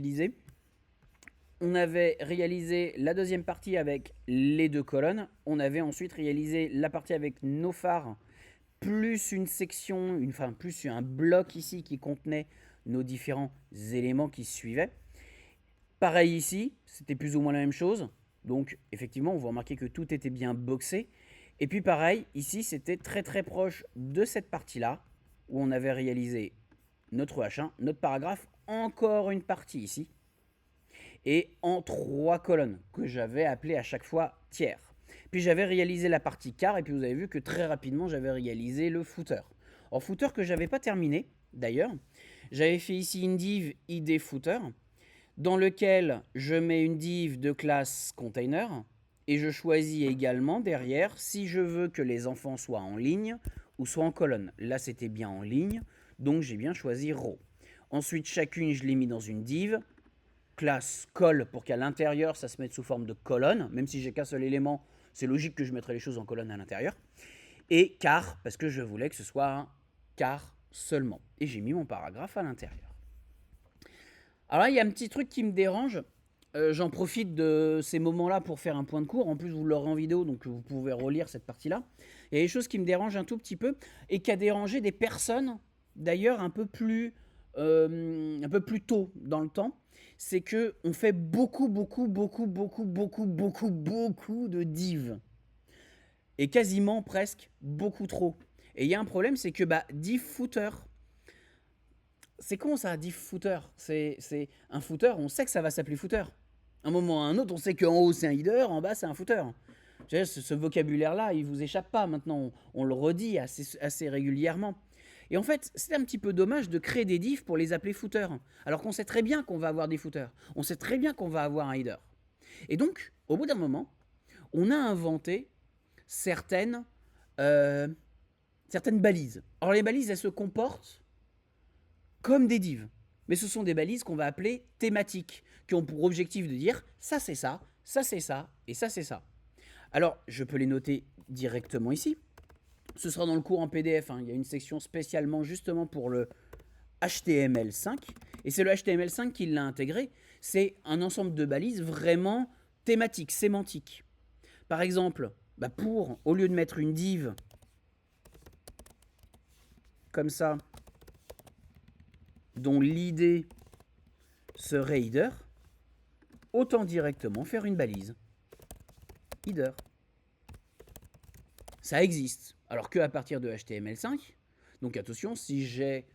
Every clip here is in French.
réalisé. On avait réalisé la deuxième partie avec les deux colonnes. On avait ensuite réalisé la partie avec nos phares, plus une section, plus un bloc ici qui contenait nos différents éléments qui suivaient. Pareil ici, c'était plus ou moins la même chose. Donc effectivement, on va remarquer que tout était bien boxé. Et puis pareil, ici, c'était très très proche de cette partie-là, où on avait réalisé notre H1, notre paragraphe, encore une partie ici, et en 3 colonnes, que j'avais appelées à chaque fois tiers. Puis j'avais réalisé la partie quart, et puis vous avez vu que très rapidement, j'avais réalisé le footer. En footer que j'avais pas terminé, d'ailleurs, j'avais fait ici une div id footer, dans lequel je mets une div de classe container, et je choisis également derrière si je veux que les enfants soient en ligne ou soient en colonne. Là, c'était bien en ligne, donc j'ai bien choisi row. Ensuite, chacune, je l'ai mis dans une div, classe col pour qu'à l'intérieur, ça se mette sous forme de colonne, même si j'ai qu'un seul élément, c'est logique que je mettrai les choses en colonne à l'intérieur. Et car, parce que je voulais que ce soit un car seulement. Et j'ai mis mon paragraphe à l'intérieur. Alors là, il y a un petit truc qui me dérange. J'en profite de ces moments-là pour faire un point de cours. En plus, vous l'aurez en vidéo, donc vous pouvez relire cette partie-là. Il y a des choses qui me dérangent un tout petit peu et qui a dérangé des personnes, d'ailleurs, un peu plus tôt dans le temps. C'est que on fait beaucoup de divs. Et quasiment presque beaucoup trop. Et il y a un problème, c'est que div footer, c'est con ça, div footer. C'est un footer, on sait que ça va s'appeler footer. Un moment à un autre, on sait qu'en haut c'est un header, en bas c'est un footer. Ce vocabulaire-là, il vous échappe pas maintenant. On le redit assez régulièrement. Et en fait, c'est un petit peu dommage de créer des diffs pour les appeler footers. Alors qu'on sait très bien qu'on va avoir des footers. On sait très bien qu'on va avoir un header. Et donc, au bout d'un moment, on a inventé certaines, euh, certaines balises. Alors les balises, elles se comportent comme des divs. Mais ce sont des balises qu'on va appeler thématiques, qui ont pour objectif de dire ça c'est ça, ça c'est ça, et ça c'est ça. Alors, je peux les noter directement ici. Ce sera dans le cours en PDF. Il y a une section spécialement justement pour le HTML5. Et c'est le HTML5 qui l'a intégré. C'est un ensemble de balises vraiment thématiques, sémantiques. Par exemple, au lieu de mettre une div comme ça, dont l'idée serait header, autant directement faire une balise header. Ça existe. Alors qu'à partir de HTML5, donc attention, si j'ai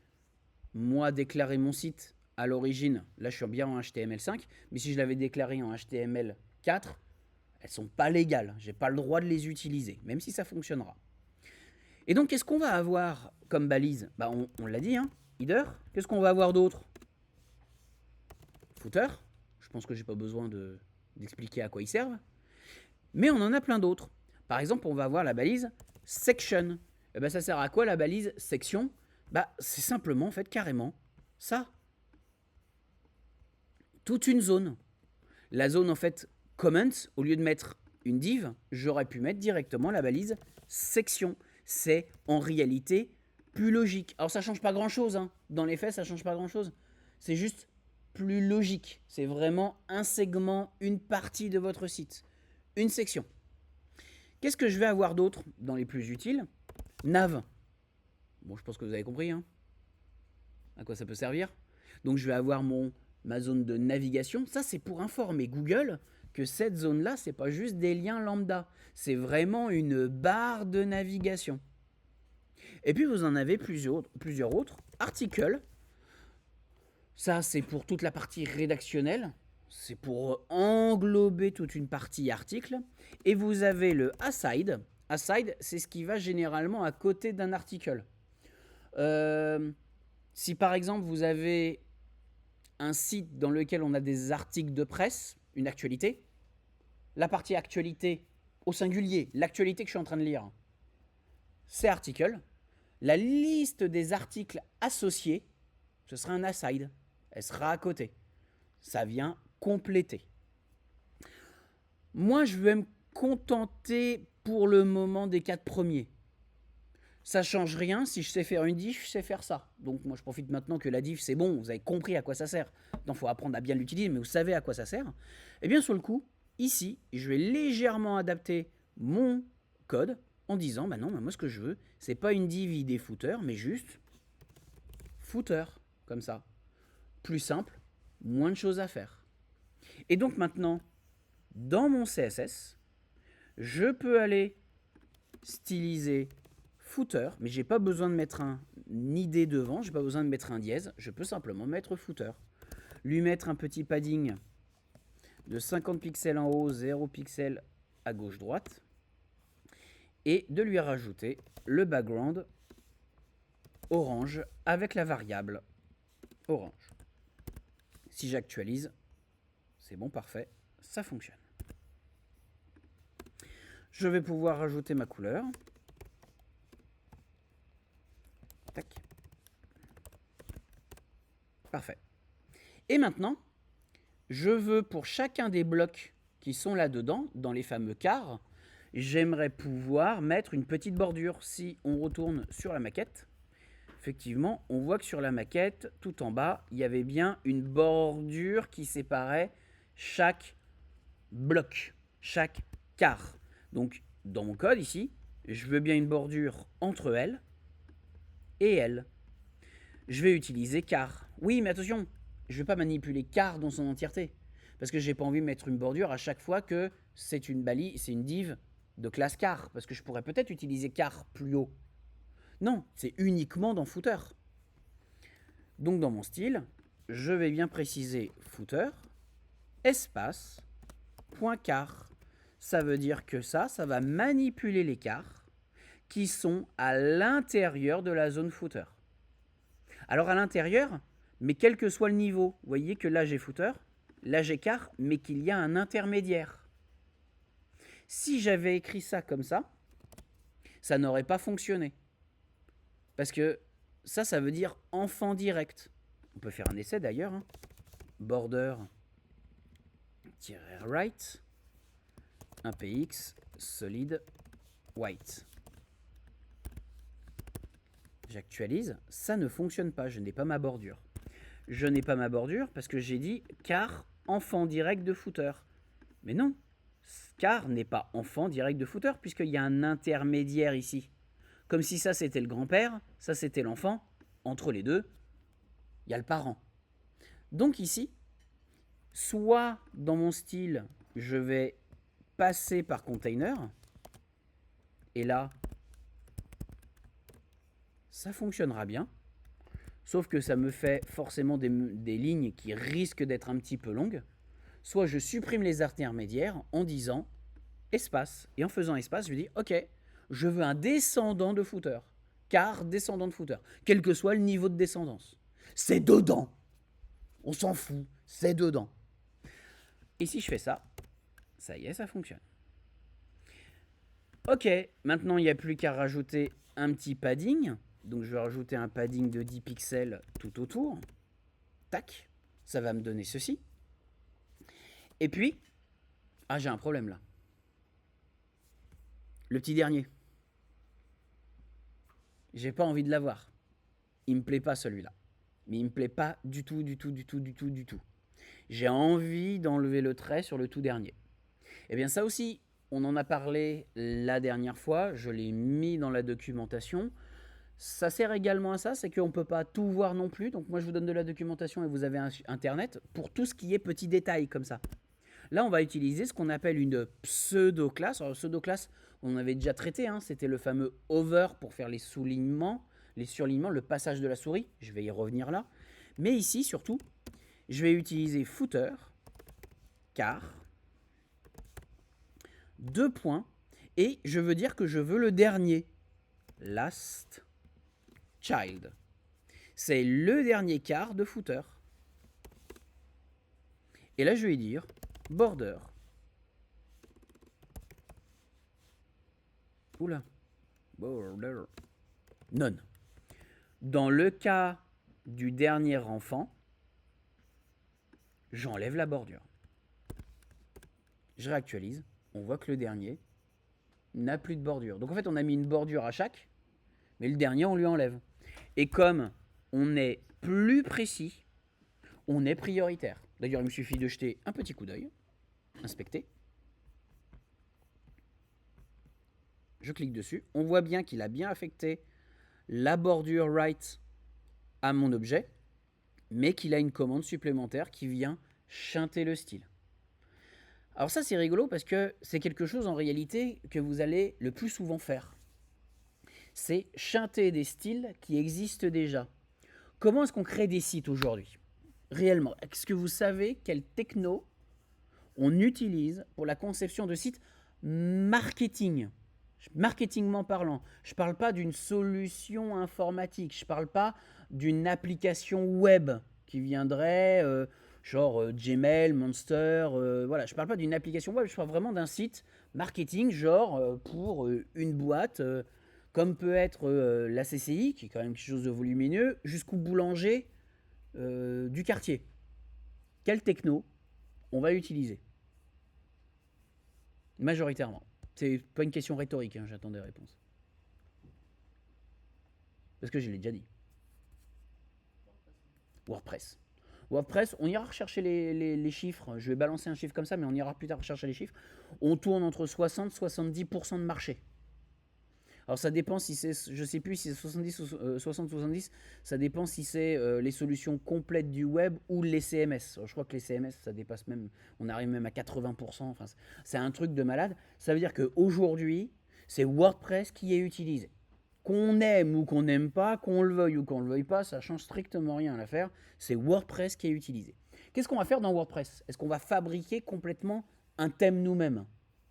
moi déclaré mon site à l'origine, là je suis bien en HTML5, mais si je l'avais déclaré en HTML4, elles sont pas légales. J'ai pas le droit de les utiliser, même si ça fonctionnera. Et donc qu'est-ce qu'on va avoir comme balise? On l'a dit, header. Qu'est-ce qu'on va avoir d'autre? Footer. Je pense que j'ai pas besoin d'expliquer à quoi ils servent. Mais on en a plein d'autres. Par exemple, on va avoir la balise section. Ça sert à quoi la balise section? C'est simplement en fait carrément ça. Toute une zone. La zone en fait comments, au lieu de mettre une div, j'aurais pu mettre directement la balise section. C'est en réalité plus logique. Alors ça change pas grand chose, dans les faits ça change pas grand chose. C'est juste plus logique. C'est vraiment un segment, une partie de votre site. Une section. Qu'est-ce que je vais avoir d'autre dans les plus utiles? Nav. Bon, je pense que vous avez compris, à quoi ça peut servir. Donc je vais avoir ma zone de navigation. Ça, c'est pour informer Google que cette zone-là, c'est pas juste des liens lambda. C'est vraiment une barre de navigation. Et puis vous en avez plusieurs autres. Articles. Ça, c'est pour toute la partie rédactionnelle. C'est pour englober toute une partie article. Et vous avez le aside. Aside, c'est ce qui va généralement à côté d'un article. Si par exemple vous avez un site dans lequel on a des articles de presse, une actualité, la partie actualité au singulier, l'actualité que je suis en train de lire, c'est article. La liste des articles associés, ce sera un aside. Elle sera à côté. Ça vient compléter. Moi, je vais me contenter pour le moment des 4 premiers. Ça change rien, si je sais faire une diff, je sais faire ça. Donc moi je profite maintenant que la diff c'est bon, vous avez compris à quoi ça sert. Donc il faut apprendre à bien l'utiliser, mais vous savez à quoi ça sert. Et bien sur le coup, ici, je vais légèrement adapter mon code en disant, bah non, bah moi ce que je veux, c'est pas une div id footer, mais juste footer, comme ça. Plus simple, moins de choses à faire. Et donc maintenant, dans mon CSS, je peux aller styliser footer, mais j'ai pas besoin de mettre un id devant, j'ai pas besoin de mettre un dièse, je peux simplement mettre footer. Lui mettre un petit padding de 50 pixels en haut, 0 pixels à gauche-droite, et de lui rajouter le background orange avec la variable orange. Si j'actualise, c'est bon, parfait, ça fonctionne. Je vais pouvoir rajouter ma couleur. Tac. Parfait. Et maintenant, je veux pour chacun des blocs qui sont là-dedans, dans les fameux quarts, j'aimerais pouvoir mettre une petite bordure. Si on retourne sur la maquette, effectivement, on voit que sur la maquette, tout en bas, il y avait bien une bordure qui séparait chaque bloc, chaque quart. Donc, dans mon code ici, je veux bien une bordure entre elles et elles. Je vais utiliser quart. Oui, mais attention, je ne vais pas manipuler quart dans son entièreté. Parce que je n'ai pas envie de mettre une bordure à chaque fois que c'est une div de classe quart. Parce que je pourrais peut-être utiliser quart plus haut. Non, c'est uniquement dans footer. Donc dans mon style, je vais bien préciser footer, espace, point quart. Ça veut dire que ça va manipuler les quarts qui sont à l'intérieur de la zone footer. Alors à l'intérieur, mais quel que soit le niveau, vous voyez que là j'ai footer, là j'ai quart, mais qu'il y a un intermédiaire. Si j'avais écrit ça comme ça n'aurait pas fonctionné. Parce que ça veut dire enfant direct. On peut faire un essai d'ailleurs. Hein. Border-right, un px, solid, white. J'actualise, ça ne fonctionne pas, je n'ai pas ma bordure. Je n'ai pas ma bordure parce que j'ai dit car enfant direct de footer. Mais non, car n'est pas enfant direct de footer puisqu'il y a un intermédiaire ici. Comme si ça c'était le grand-père, ça c'était l'enfant. Entre les deux, il y a le parent. Donc ici, soit dans mon style, je vais passer par container. Et là, ça fonctionnera bien. Sauf que ça me fait forcément des lignes qui risquent d'être un petit peu longues. Soit je supprime les intermédiaires en disant espace. Et en faisant espace, je dis ok, je veux un descendant de footer. Car descendant de footer. Quel que soit le niveau de descendance. C'est dedans. On s'en fout. C'est dedans. Et si je fais ça, ça y est, ça fonctionne. Ok, maintenant il n'y a plus qu'à rajouter un petit padding. Donc je vais rajouter un padding de 10 pixels tout autour. Tac, ça va me donner ceci. Et puis, j'ai un problème là. Le petit dernier. J'ai pas envie de l'avoir. Il me plaît pas celui-là. Mais il me plaît pas du tout. J'ai envie d'enlever le trait sur le tout dernier. Et bien ça aussi, on en a parlé la dernière fois. Je l'ai mis dans la documentation. Ça sert également à ça, c'est qu'on ne peut pas tout voir non plus. Donc moi je vous donne de la documentation et vous avez internet pour tout ce qui est petits détails comme ça. Là on va utiliser ce qu'on appelle une pseudo-classe. Alors pseudo-classe, on avait déjà traité, hein, c'était le fameux hover pour faire les soulignements, les surlignements, le passage de la souris. Je vais y revenir là. Mais ici surtout, je vais utiliser footer, car, 2 points, et je veux dire que je veux le dernier. Last child. C'est le dernier quart de footer. Et là, je vais dire border. Oula. Border. None. Dans le cas du dernier enfant, j'enlève la bordure. Je réactualise. On voit que le dernier n'a plus de bordure. Donc en fait, on a mis une bordure à chaque, Mais le dernier, on lui enlève. Et comme on est plus précis, on est prioritaire. D'ailleurs, il me suffit de jeter un petit coup d'œil, inspecter. Je clique dessus. On voit bien qu'il a bien affecté la bordure right à mon objet, mais qu'il a une commande supplémentaire qui vient chanter le style. Alors ça, c'est rigolo parce que c'est quelque chose en réalité que vous allez le plus souvent faire. C'est chanter des styles qui existent déjà. Comment est-ce qu'on crée des sites aujourd'hui? Réellement, est-ce que vous savez quelle techno on utilise pour la conception de sites marketing? Marketingment parlant, je ne parle pas d'une solution informatique, je ne parle pas d'une application web qui viendrait genre Gmail, Monster, voilà, je ne parle pas d'une application web, je parle vraiment d'un site marketing genre pour une boîte comme peut être la CCI, qui est quand même quelque chose de volumineux, jusqu'au boulanger du quartier. Quelle techno on va utiliser majoritairement? C'est pas une question rhétorique, hein, j'attends des réponses. Parce que je l'ai déjà dit. WordPress. WordPress, on ira rechercher les chiffres. Je vais balancer un chiffre comme ça, mais on ira plus tard rechercher les chiffres. On tourne entre 60 et 70% de marché. Alors ça dépend si c'est, je sais plus si c'est 70 ou 60-70, ça dépend si c'est les solutions complètes du web ou les CMS. Alors, je crois que les CMS, ça dépasse même, on arrive même à 80%, enfin, c'est un truc de malade. Ça veut dire qu'aujourd'hui, c'est WordPress qui est utilisé. Qu'on aime ou qu'on n'aime pas, qu'on le veuille ou qu'on ne le veuille pas, ça change strictement rien à l'affaire, c'est WordPress qui est utilisé. Qu'est-ce qu'on va faire dans WordPress? Est-ce qu'on va fabriquer complètement un thème nous-mêmes?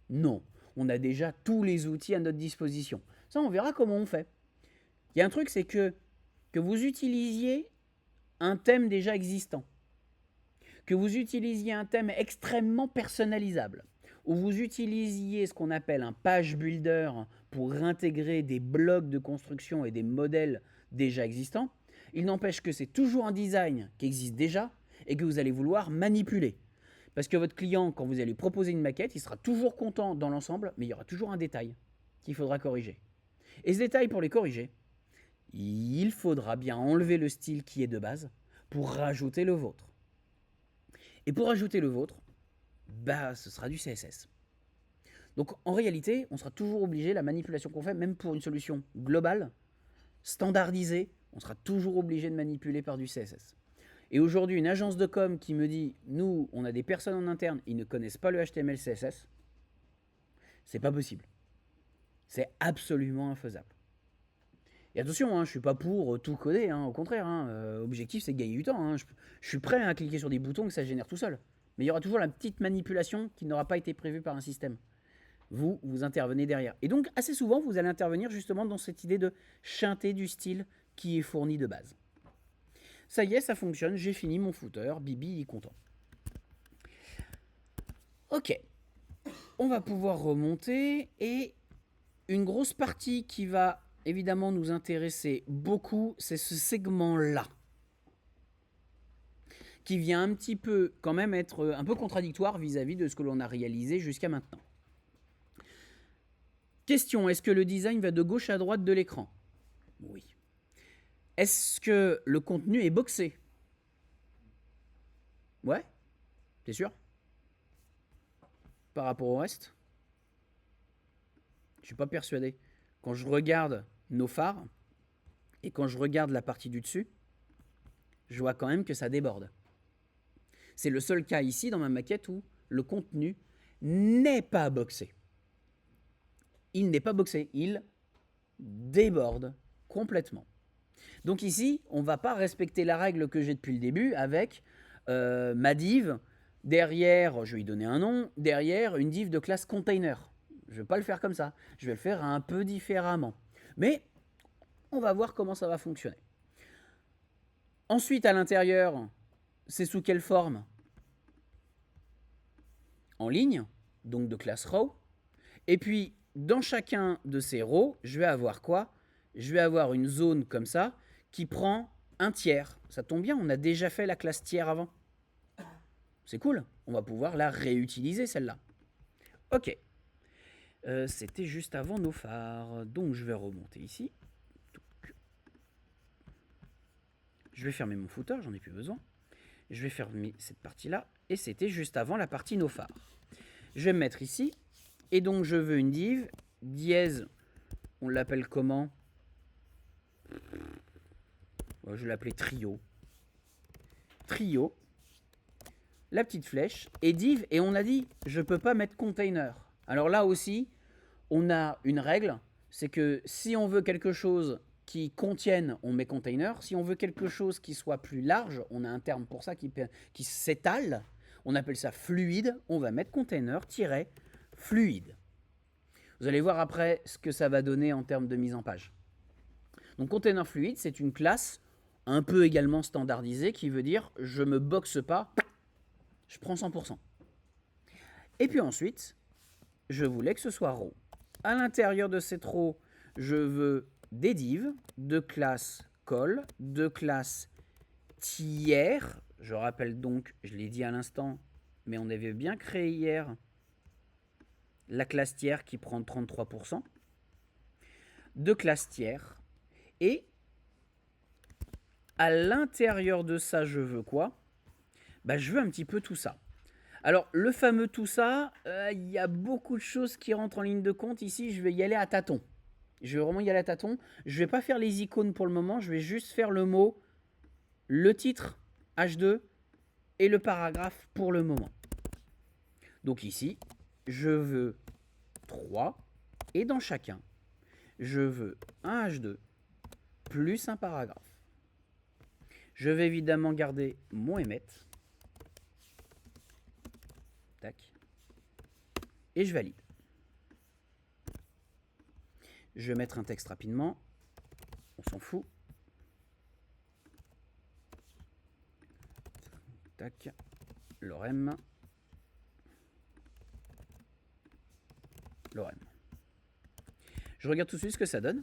Non, on a déjà tous les outils à notre disposition. Ça, on verra comment on fait. Il y a un truc, c'est que vous utilisiez un thème déjà existant, que vous utilisiez un thème extrêmement personnalisable, ou vous utilisiez ce qu'on appelle un page builder pour intégrer des blocs de construction et des modèles déjà existants, il n'empêche que c'est toujours un design qui existe déjà et que vous allez vouloir manipuler. Parce que votre client, quand vous allez proposer une maquette, il sera toujours content dans l'ensemble, mais il y aura toujours un détail qu'il faudra corriger. Et ce détail, pour les corriger, il faudra bien enlever le style qui est de base pour rajouter le vôtre. Et pour rajouter le vôtre, bah, ce sera du CSS. Donc en réalité, on sera toujours obligé, la manipulation qu'on fait, même pour une solution globale, standardisée, on sera toujours obligé de manipuler par du CSS. Et aujourd'hui, une agence de com qui me dit, nous, on a des personnes en interne, ils ne connaissent pas le HTML, CSS, c'est pas possible. C'est absolument infaisable. Et attention, hein, je ne suis pas pour tout coder, hein, au contraire. Objectif, c'est de gagner du temps. Hein. Je suis prêt à cliquer sur des boutons que ça génère tout seul. Mais il y aura toujours la petite manipulation qui n'aura pas été prévue par un système. Vous intervenez derrière. Et donc, assez souvent, vous allez intervenir justement dans cette idée de chanter du style qui est fourni de base. Ça y est, ça fonctionne, j'ai fini mon footer, Bibi est content. Ok, on va pouvoir remonter et une grosse partie qui va évidemment nous intéresser beaucoup, c'est ce segment-là, qui vient un petit peu quand même être un peu contradictoire vis-à-vis de ce que l'on a réalisé jusqu'à maintenant. Question, est-ce que le design va de gauche à droite de l'écran? Oui. Est-ce que le contenu est boxé? Ouais? T'es sûr? Par rapport au reste? Je suis pas persuadé. Quand je regarde nos phares et quand je regarde la partie du dessus, je vois quand même que ça déborde. C'est le seul cas ici dans ma maquette où le contenu n'est pas boxé. Il n'est pas boxé, il déborde complètement. Donc ici, on ne va pas respecter la règle que j'ai depuis le début avec ma div, derrière, je vais lui donner un nom, derrière une div de classe container. Je ne vais pas le faire comme ça, je vais le faire un peu différemment. Mais on va voir comment ça va fonctionner. Ensuite, à l'intérieur, c'est sous quelle forme? En ligne, donc de classe row. Et puis, dans chacun de ces rows, je vais avoir quoi? Je vais avoir une zone comme ça qui prend un tiers. Ça tombe bien, on a déjà fait la classe tiers avant. C'est cool, on va pouvoir la réutiliser celle-là. Ok. C'était juste avant nos phares. Donc je vais remonter ici. Je vais fermer mon footer, j'en ai plus besoin. Je vais fermer cette partie-là. Et c'était juste avant la partie no phare. Je vais me mettre ici. Et donc, je veux une div. Dièse, on l'appelle comment? Je vais l'appeler trio. Trio. La petite flèche. Et div. Et on a dit, je ne peux pas mettre container. Alors là aussi, on a une règle. C'est que si on veut quelque chose qui contienne, on met container. Si on veut quelque chose qui soit plus large, on a un terme pour ça qui s'étale. On appelle ça fluide. On va mettre container-fluide. Vous allez voir après ce que ça va donner en termes de mise en page. Donc container fluide, c'est une classe un peu également standardisée qui veut dire je ne me boxe pas, je prends 100%. Et puis ensuite, je voulais que ce soit row. À l'intérieur de cette row, je veux des divs de classe call, de classe tiers. Je rappelle donc, je l'ai dit à l'instant, mais on avait bien créé hier la classe tiers qui prend 33%. De classe tiers. Et à l'intérieur de ça, je veux quoi? Je veux un petit peu tout ça. Alors, le fameux tout ça, il y a beaucoup de choses qui rentrent en ligne de compte. Ici, je vais y aller à tâtons. Je vais vraiment y aller à tâtons. Je ne vais pas faire les icônes pour le moment. Je vais juste faire le mot, le titre, H2, et le paragraphe pour le moment. Donc ici, je veux 3. Et dans chacun, je veux un H2 plus un paragraphe. Je vais évidemment garder mon emmet. Tac. Et je valide. Je vais mettre un texte rapidement. On s'en fout. Tac. Lorem. Lorem. Je regarde tout de suite ce que ça donne.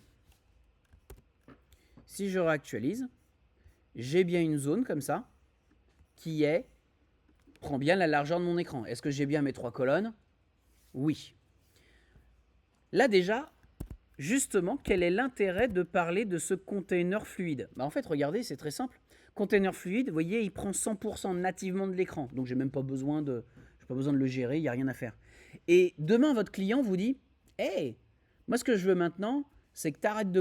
Si je réactualise, j'ai bien une zone comme ça qui prend bien la largeur de mon écran. Est-ce que j'ai bien mes 3 colonnes? Oui. Là déjà, justement, quel est l'intérêt de parler de ce container fluide? En fait, regardez, c'est très simple. Container fluide, vous voyez, il prend 100% nativement de l'écran. Donc, j'ai même pas besoin de le gérer, il n'y a rien à faire. Et demain, votre client vous dit, hey, moi, ce que je veux maintenant, c'est que tu arrêtes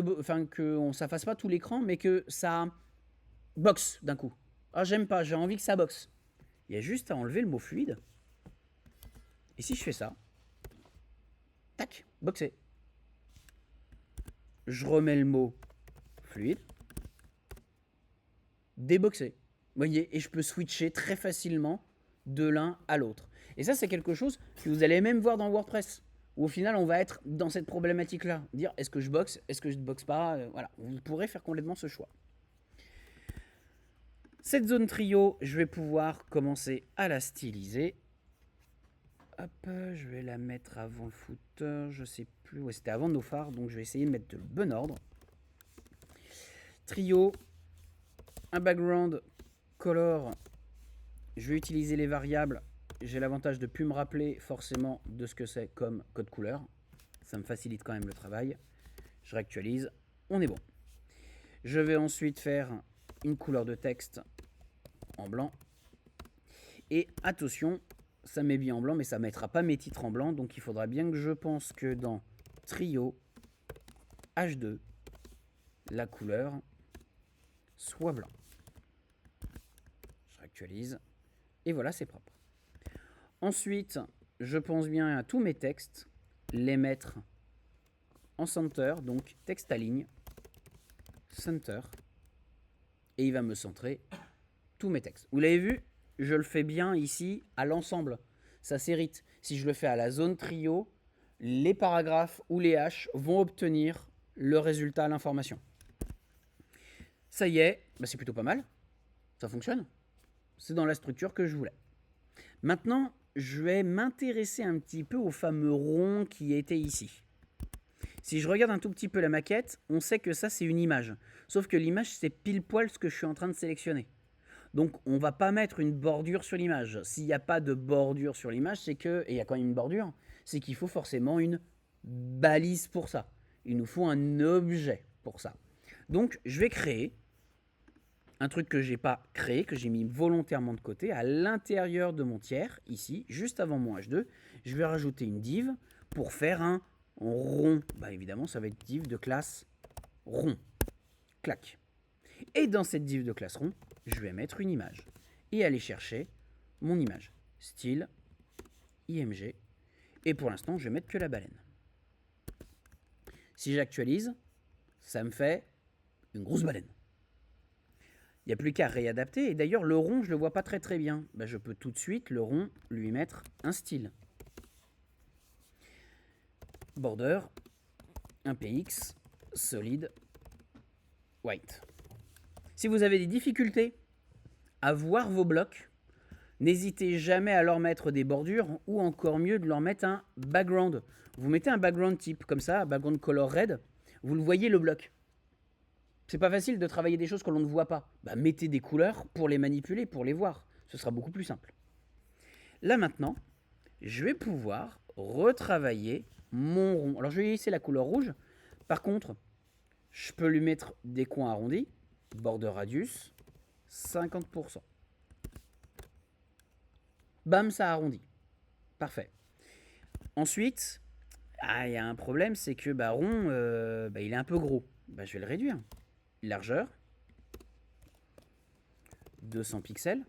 que ça fasse pas tout l'écran, mais que ça boxe d'un coup. Ah, j'aime pas, j'ai envie que ça boxe. Il y a juste à enlever le mot fluide. Et si je fais ça, tac, boxer. Je remets le mot fluide, déboxer. Vous voyez, et je peux switcher très facilement de l'un à l'autre. Et ça, c'est quelque chose que vous allez même voir dans WordPress, où au final, on va être dans cette problématique-là. Dire, est-ce que je boxe, est-ce que je ne boxe pas? Voilà, vous pourrez faire complètement ce choix. Cette zone trio, je vais pouvoir commencer à la styliser. Hop, je vais la mettre avant le footer, je sais plus. Ouais, c'était avant no phare, donc je vais essayer de mettre le bon ordre. Trio, un background color. Je vais utiliser les variables. J'ai l'avantage de ne plus me rappeler forcément de ce que c'est comme code couleur. Ça me facilite quand même le travail. Je réactualise, on est bon. Je vais ensuite faire une couleur de texte en blanc. Et attention, ça met bien en blanc, mais ça ne mettra pas mes titres en blanc. Donc il faudra bien que je pense que dans Trio, H2, la couleur soit blanc. Je réactualise. Et voilà, c'est propre. Ensuite, je pense bien à tous mes textes, les mettre en center, donc texte à ligne, center, et il va me centrer tous mes textes. Vous l'avez vu, je le fais bien ici à l'ensemble. Ça s'hérite. Si je le fais à la zone trio, les paragraphes ou les H vont obtenir le résultat à l'information. Ça y est, c'est plutôt pas mal. Ça fonctionne. C'est dans la structure que je voulais. Maintenant, je vais m'intéresser un petit peu au fameux rond qui était ici. Si je regarde un tout petit peu la maquette, on sait que ça, c'est une image. Sauf que l'image, c'est pile poil ce que je suis en train de sélectionner. Donc, on ne va pas mettre une bordure sur l'image. S'il n'y a pas de bordure sur l'image, c'est que, et il y a quand même une bordure, c'est qu'il faut forcément une balise pour ça. Il nous faut un objet pour ça. Donc, je vais créer un truc que j'ai pas créé, que j'ai mis volontairement de côté, à l'intérieur de mon tiers, ici, juste avant mon H2, je vais rajouter une div pour faire un rond. Bah évidemment, ça va être div de classe rond. Clac. Et dans cette div de classe rond, je vais mettre une image et aller chercher mon image. Style, IMG. Et pour l'instant, je vais mettre que la baleine. Si j'actualise, ça me fait une grosse baleine. Il n'y a plus qu'à réadapter. Et d'ailleurs, le rond, je ne le vois pas très très bien. Bah, je peux tout de suite, le rond, lui mettre un style. Border, un PX, solide, white. Si vous avez des difficultés à voir vos blocs, n'hésitez jamais à leur mettre des bordures ou encore mieux de leur mettre un background. Vous mettez un background type comme ça, background color red, vous le voyez le bloc. C'est pas facile de travailler des choses que l'on ne voit pas. Bah, mettez des couleurs pour les manipuler, pour les voir. Ce sera beaucoup plus simple. Là maintenant, je vais pouvoir retravailler mon rond. Alors je vais laisser la couleur rouge. Par contre, je peux lui mettre des coins arrondis. Border radius, 50%. Bam, ça arrondit. Parfait. Ensuite, il y a un problème, c'est que rond, il est un peu gros. Je vais le réduire. Largeur, 200 pixels.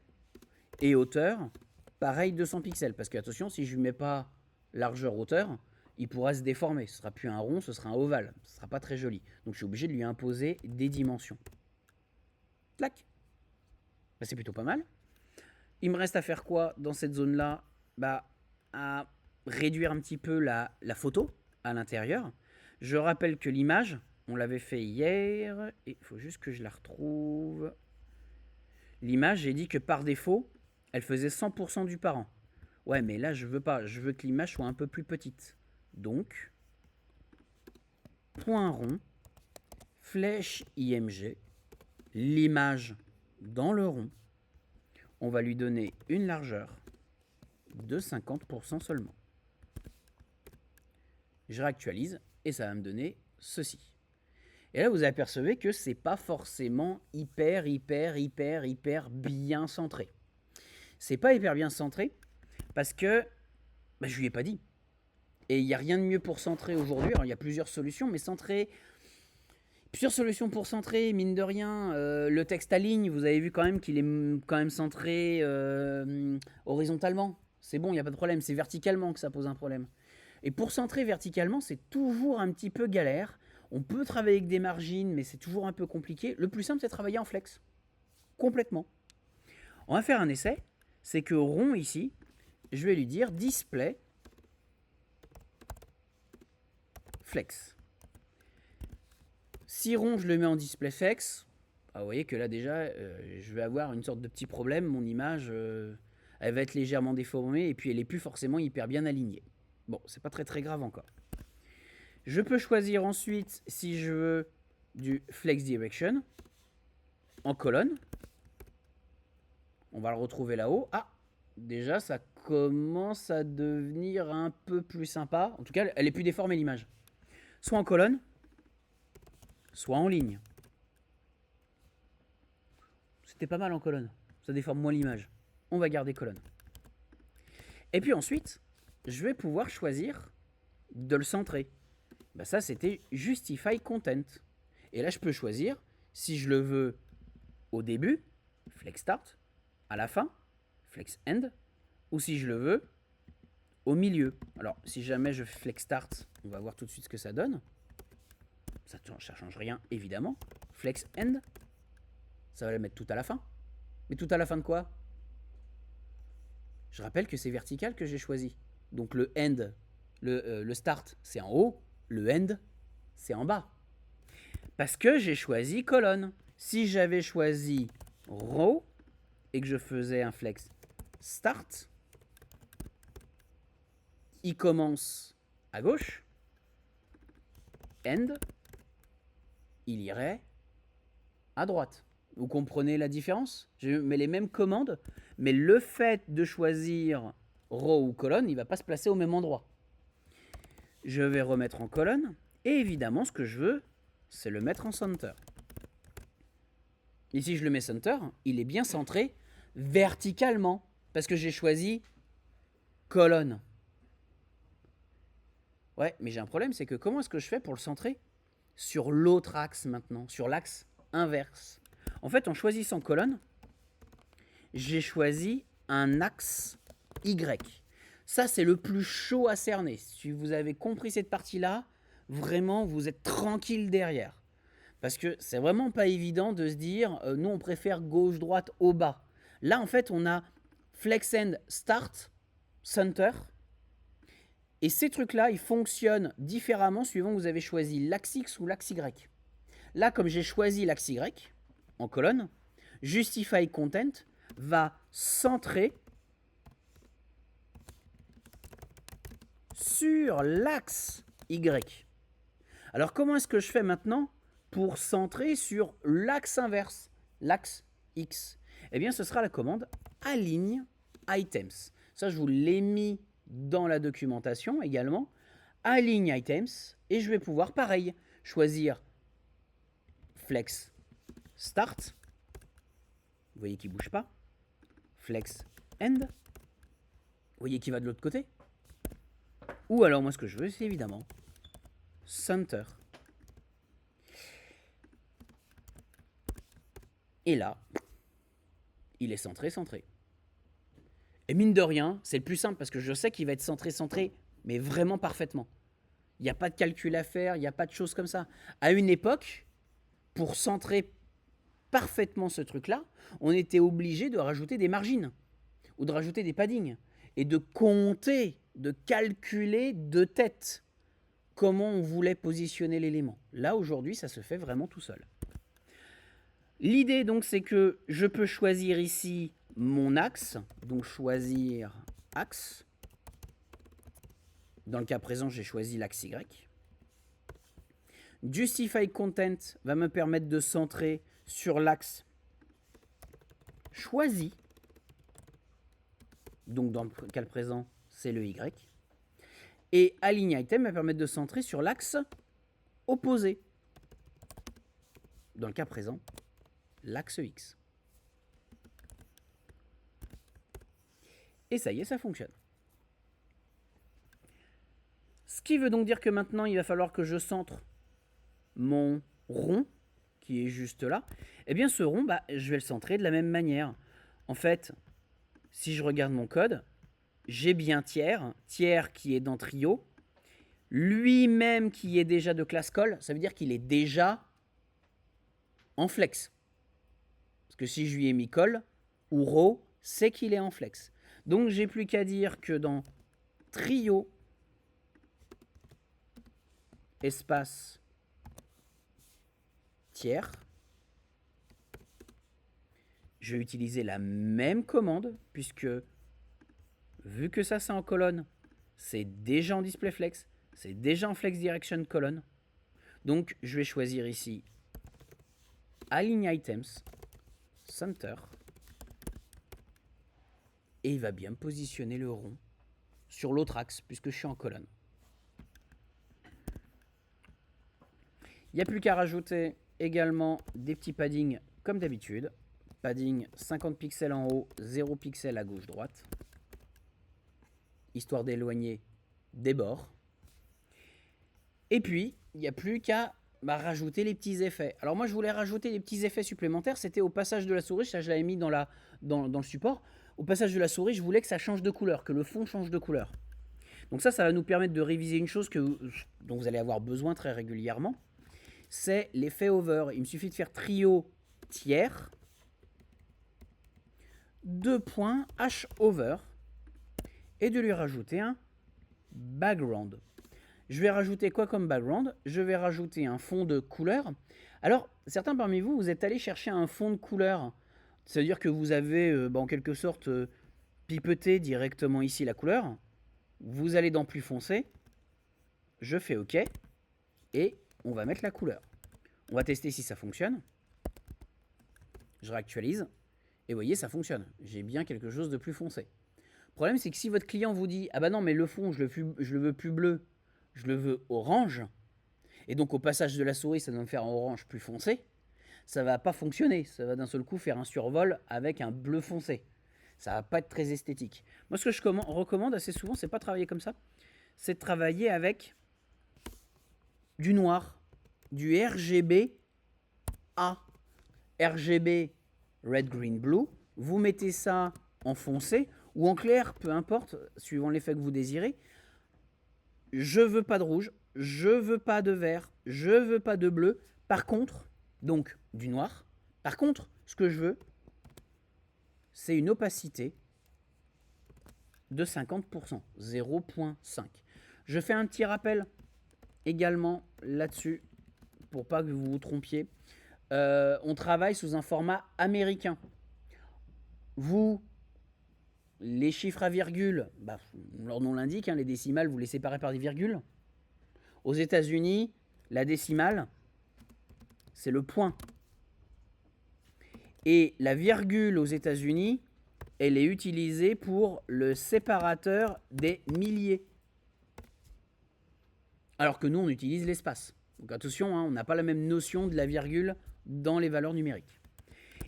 Et hauteur, pareil, 200 pixels. Parce que attention, si je ne lui mets pas largeur-hauteur, il pourra se déformer. Ce ne sera plus un rond, ce sera un ovale. Ce ne sera pas très joli. Donc je suis obligé de lui imposer des dimensions. Clac. C'est plutôt pas mal. Il me reste à faire quoi dans cette zone-là? À réduire un petit peu la photo à l'intérieur. Je rappelle que l'image, on l'avait fait hier, et il faut juste que je la retrouve. L'image, j'ai dit que par défaut, elle faisait 100% du parent. Ouais, mais là, je veux pas. Je veux que l'image soit un peu plus petite. Donc, point rond, flèche IMG, l'image dans le rond. On va lui donner une largeur de 50% seulement. Je réactualise et ça va me donner ceci. Et là, vous apercevez que c'est pas forcément hyper bien centré. C'est pas hyper bien centré parce que je lui ai pas dit. Et il n'y a rien de mieux pour centrer aujourd'hui. Alors, il y a plusieurs solutions, mais centrer... Plusieurs solutions pour centrer, mine de rien. Le texte à ligne, vous avez vu quand même qu'il est quand même centré horizontalement. C'est bon, il n'y a pas de problème. C'est verticalement que ça pose un problème. Et pour centrer verticalement, c'est toujours un petit peu galère. On peut travailler avec des margines, mais c'est toujours un peu compliqué. Le plus simple, c'est de travailler en flex. Complètement. On va faire un essai. C'est que rond ici, je vais lui dire display flex. Si rond, je le mets en display flex, vous voyez que là déjà, je vais avoir une sorte de petit problème. Mon image, elle va être légèrement déformée et puis elle n'est plus forcément hyper bien alignée. Bon, c'est pas très grave encore. Je peux choisir ensuite, si je veux, du flex direction en colonne. On va le retrouver là-haut. Ah, déjà, ça commence à devenir un peu plus sympa. En tout cas, elle est plus déformée l'image. Soit en colonne, soit en ligne. C'était pas mal en colonne. Ça déforme moins l'image. On va garder colonne. Et puis ensuite, je vais pouvoir choisir de le centrer. Ça, c'était Justify Content. Et là, je peux choisir si je le veux au début, Flex Start, à la fin, Flex End, ou si je le veux au milieu. Alors, si jamais je fais Flex Start, on va voir tout de suite ce que ça donne. Ça ne change rien, évidemment. Flex End, ça va le mettre tout à la fin. Mais tout à la fin de quoi? Je rappelle que c'est vertical que j'ai choisi. Donc le end, le start, c'est en haut. Le end, c'est en bas. Parce que j'ai choisi colonne. Si j'avais choisi row et que je faisais un flex start, il commence à gauche. End, il irait à droite. Vous comprenez la différence? Je mets les mêmes commandes, mais le fait de choisir row ou colonne, il ne va pas se placer au même endroit. Je vais remettre en colonne, et évidemment, ce que je veux, c'est le mettre en center. Ici, je le mets center, il est bien centré verticalement, parce que j'ai choisi colonne. Ouais, mais j'ai un problème, c'est que comment est-ce que je fais pour le centrer sur l'autre axe maintenant, sur l'axe inverse? En fait, en choisissant colonne, j'ai choisi un axe Y. Ça, c'est le plus chaud à cerner. Si vous avez compris cette partie-là, vraiment, vous êtes tranquille derrière. Parce que c'est vraiment pas évident de se dire, nous, on préfère gauche-droite au bas. Là, en fait, on a flex end start, center. Et ces trucs-là, ils fonctionnent différemment suivant que vous avez choisi l'axe X ou l'axe Y. Là, comme j'ai choisi l'axe Y, en colonne, Justify Content va centrer sur l'axe Y. Alors, comment est-ce que je fais maintenant pour centrer sur l'axe inverse, l'axe X? Eh bien, ce sera la commande Align Items. Ça, je vous l'ai mis dans la documentation également. Align Items. Et je vais pouvoir, pareil, choisir Flex Start. Vous voyez qu'il ne bouge pas. Flex End. Vous voyez qu'il va de l'autre côté. Ou alors, moi, ce que je veux, c'est évidemment Center. Et là, il est centré. Et mine de rien, c'est le plus simple parce que je sais qu'il va être centré, mais vraiment parfaitement. Il n'y a pas de calcul à faire, il n'y a pas de choses comme ça. À une époque, pour centrer parfaitement ce truc-là, on était obligé de rajouter des margines ou de rajouter des paddings et de compter, de calculer de tête comment on voulait positionner l'élément. Là, aujourd'hui, ça se fait vraiment tout seul. L'idée, donc, c'est que je peux choisir ici mon axe, donc choisir axe. Dans le cas présent, j'ai choisi l'axe Y. Justify Content va me permettre de centrer sur l'axe choisi. Donc, dans le cas présent, c'est le Y. Et Align Item va permettre de centrer sur l'axe opposé. Dans le cas présent, l'axe X. Et ça y est, ça fonctionne. Ce qui veut donc dire que maintenant, il va falloir que je centre mon rond, qui est juste là. Eh bien, ce rond, je vais le centrer de la même manière. En fait, si je regarde mon code, j'ai bien tiers qui est dans trio, lui-même qui est déjà de classe call, ça veut dire qu'il est déjà en flex. Parce que si je lui ai mis call ou row, c'est qu'il est en flex. Donc, j'ai plus qu'à dire que dans trio, espace tiers, je vais utiliser la même commande, puisque vu que ça c'est en colonne, c'est déjà en display flex, c'est déjà en flex direction colonne. Donc je vais choisir ici Align Items, Center, et il va bien me positionner le rond sur l'autre axe, puisque je suis en colonne. Il n'y a plus qu'à rajouter également des petits paddings comme d'habitude. Padding 50 pixels en haut, 0 pixels à gauche-droite. Histoire d'éloigner des bords. Et puis, il n'y a plus qu'à rajouter les petits effets. Alors moi, je voulais rajouter des petits effets supplémentaires. C'était au passage de la souris, ça je l'avais mis dans le support. Au passage de la souris, je voulais que ça change de couleur, que le fond change de couleur. Donc ça va nous permettre de réviser une chose dont vous allez avoir besoin très régulièrement. C'est l'effet over. Il me suffit de faire trio tiers, 2 points H over, et de lui rajouter un background. Je vais rajouter quoi comme background? Je vais rajouter un fond de couleur. Alors, certains parmi vous, vous êtes allés chercher un fond de couleur. C'est-à-dire que vous avez, en quelque sorte, pipeté directement ici la couleur. Vous allez dans plus foncé. Je fais OK. Et on va mettre la couleur. On va tester si ça fonctionne. Je réactualise. Et vous voyez, ça fonctionne. J'ai bien quelque chose de plus foncé. Le problème, c'est que si votre client vous dit « Ah bah non, mais le fond, je le veux plus bleu, je le veux orange. » Et donc, au passage de la souris, ça doit me faire un orange plus foncé. ça va pas fonctionner. Ça va d'un seul coup faire un survol avec un bleu foncé. Ça va pas être très esthétique. Moi, ce que je recommande assez souvent, c'est pas travailler comme ça. C'est de travailler avec du noir, du RGB A. RGB, red, green, blue. Vous mettez ça en foncé ou en clair, peu importe, suivant l'effet que vous désirez. Je veux pas de rouge, je veux pas de vert, je veux pas de bleu. Par contre, donc du noir. Par contre, ce que je veux, c'est une opacité de 50%, 0,5. Je fais un petit rappel également là-dessus, pour pas que vous vous trompiez. On travaille sous un format américain. Vous, les chiffres à virgule, leur nom l'indique, les décimales, vous les séparez par des virgules. Aux États-Unis, la décimale, c'est le point. Et la virgule aux États-Unis, elle est utilisée pour le séparateur des milliers. Alors que nous, on utilise l'espace. Donc attention, on n'a pas la même notion de la virgule dans les valeurs numériques.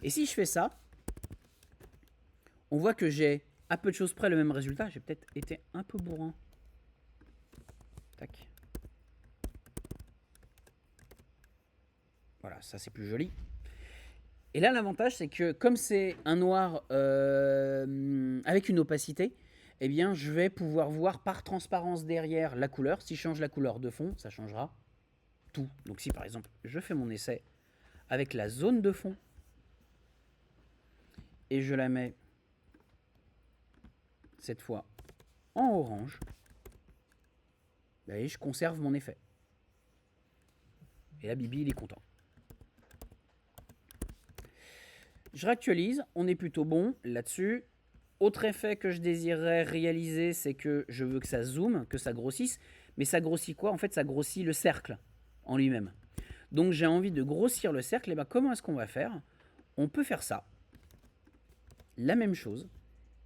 Et si je fais ça, on voit que j'ai à peu de choses près le même résultat. J'ai peut-être été un peu bourrin. Tac. Voilà, ça c'est plus joli. Et là, l'avantage, c'est que comme c'est un noir avec une opacité, eh bien, je vais pouvoir voir par transparence derrière la couleur. Si je change la couleur de fond, ça changera tout. Donc si par exemple, je fais mon essai avec la zone de fond et je la mets cette fois en orange, et je conserve mon effet. Et là, Bibi, il est content. Je réactualise, on est plutôt bon là-dessus. Autre effet que je désirerais réaliser, c'est que je veux que ça zoome, que ça grossisse. Mais ça grossit quoi? En fait, ça grossit le cercle en lui-même. Donc j'ai envie de grossir le cercle. Et bien comment est-ce qu'on va faire? On peut faire ça. La même chose.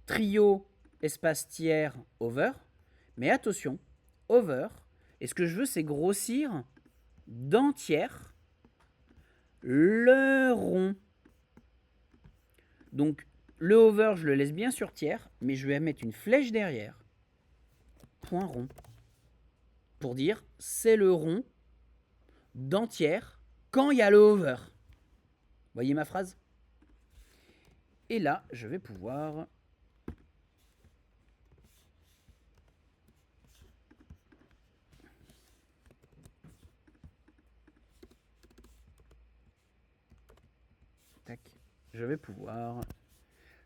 Trio, espace tiers, over. Mais attention, over. Et ce que je veux, c'est grossir dans tiers le rond. Donc le over, je le laisse bien sur tiers, mais je vais mettre une flèche derrière. Point rond. Pour dire, c'est le rond dans tiers quand il y a le over. Voyez ma phrase? Et là, je vais pouvoir tac, je vais pouvoir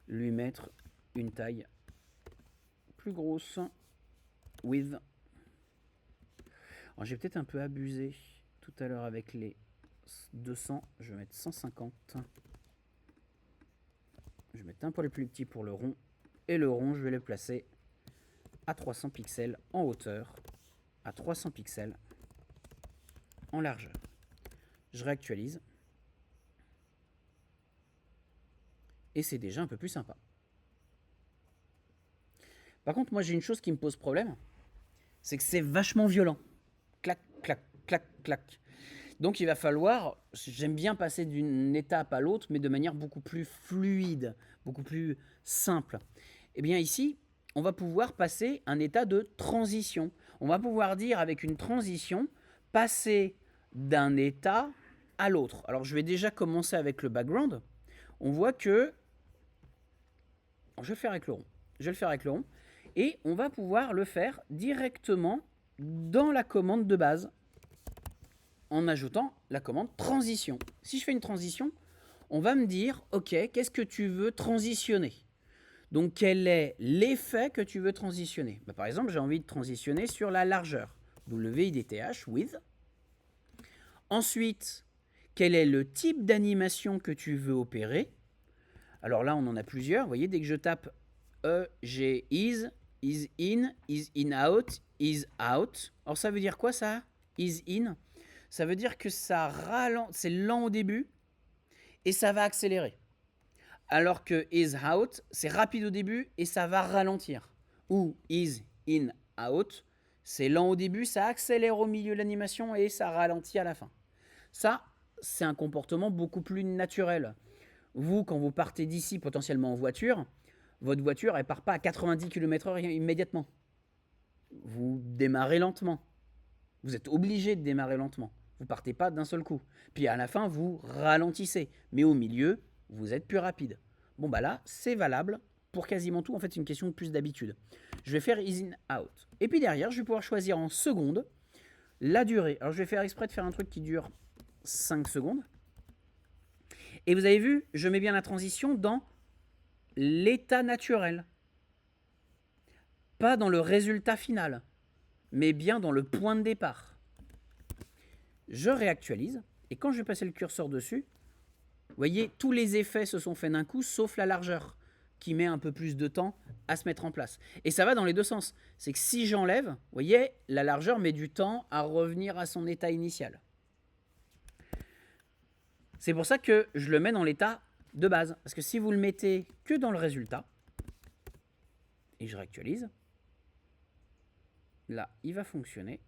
lui mettre une taille plus grosse. With. Alors j'ai peut-être un peu abusé tout à l'heure avec les 200. Je vais mettre 150. Je vais mettre un poil plus petit pour le rond. Et le rond, je vais le placer à 300 pixels en hauteur, à 300 pixels en largeur. Je réactualise. Et c'est déjà un peu plus sympa. Par contre, moi j'ai une chose qui me pose problème, c'est que c'est vachement violent. Clac, clac, clac, clac. Donc il va falloir, j'aime bien passer d'une étape à l'autre, mais de manière beaucoup plus fluide, beaucoup plus simple. Et bien ici, on va pouvoir passer un état de transition. On va pouvoir dire avec une transition, passer d'un état à l'autre. Alors je vais déjà commencer avec le background. On voit que... je vais le faire avec le rond. Je vais le faire avec le rond. Et on va pouvoir le faire directement dans la commande de base en ajoutant la commande transition. Si je fais une transition, on va me dire, ok, qu'est-ce que tu veux transitionner? Donc, quel est l'effet que tu veux transitionner? Par exemple, j'ai envie de transitionner sur la largeur. WIDTH, width. Ensuite, quel est le type d'animation que tu veux opérer? Alors là, on en a plusieurs. Vous voyez, dès que je tape E, G, is in out, is out. Alors ça veut dire quoi ça? Is in. Ça veut dire que ça ralentit, c'est lent au début et ça va accélérer. Alors que is out, c'est rapide au début et ça va ralentir. Ou is in out, c'est lent au début, ça accélère au milieu de l'animation et ça ralentit à la fin. Ça, c'est un comportement beaucoup plus naturel. Vous, quand vous partez d'ici potentiellement en voiture, votre voiture, elle part pas à 90 km/h immédiatement. Vous démarrez lentement. Vous êtes obligé de démarrer lentement. Vous partez pas d'un seul coup. Puis à la fin, vous ralentissez. Mais au milieu, vous êtes plus rapide. Bon, bah là, c'est valable pour quasiment tout. En fait, c'est une question de plus d'habitude. Je vais faire ease in out. Et puis derrière, je vais pouvoir choisir en secondes la durée. Alors, je vais faire exprès de faire un truc qui dure 5 secondes. Et vous avez vu, je mets bien la transition dans l'état naturel. Pas dans le résultat final, mais bien dans le point de départ. Je réactualise, et quand je vais passer le curseur dessus, vous voyez, tous les effets se sont faits d'un coup, sauf la largeur, qui met un peu plus de temps à se mettre en place. Et ça va dans les deux sens. C'est que si j'enlève, vous voyez, la largeur met du temps à revenir à son état initial. C'est pour ça que je le mets dans l'état de base. Parce que si vous le mettez que dans le résultat, et je réactualise, là, il va fonctionner.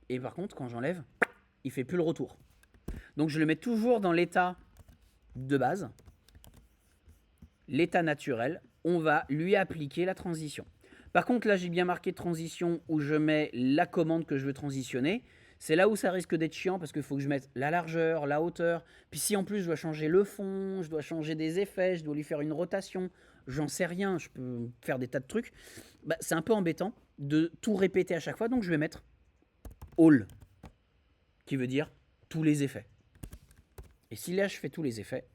Et par contre, quand j'enlève, il ne fait plus le retour. Donc je le mets toujours dans l'état de base, l'état naturel. On va lui appliquer la transition. Par contre, là, j'ai bien marqué transition où je mets la commande que je veux transitionner. C'est là où ça risque d'être chiant parce qu'il faut que je mette la largeur, la hauteur. Puis si en plus je dois changer le fond, je dois changer des effets, je dois lui faire une rotation, j'en sais rien, je peux faire des tas de trucs. Bah, c'est un peu embêtant de tout répéter à chaque fois. Donc je vais mettre all, qui veut dire tous les effets. Et si là je fais tous les effets,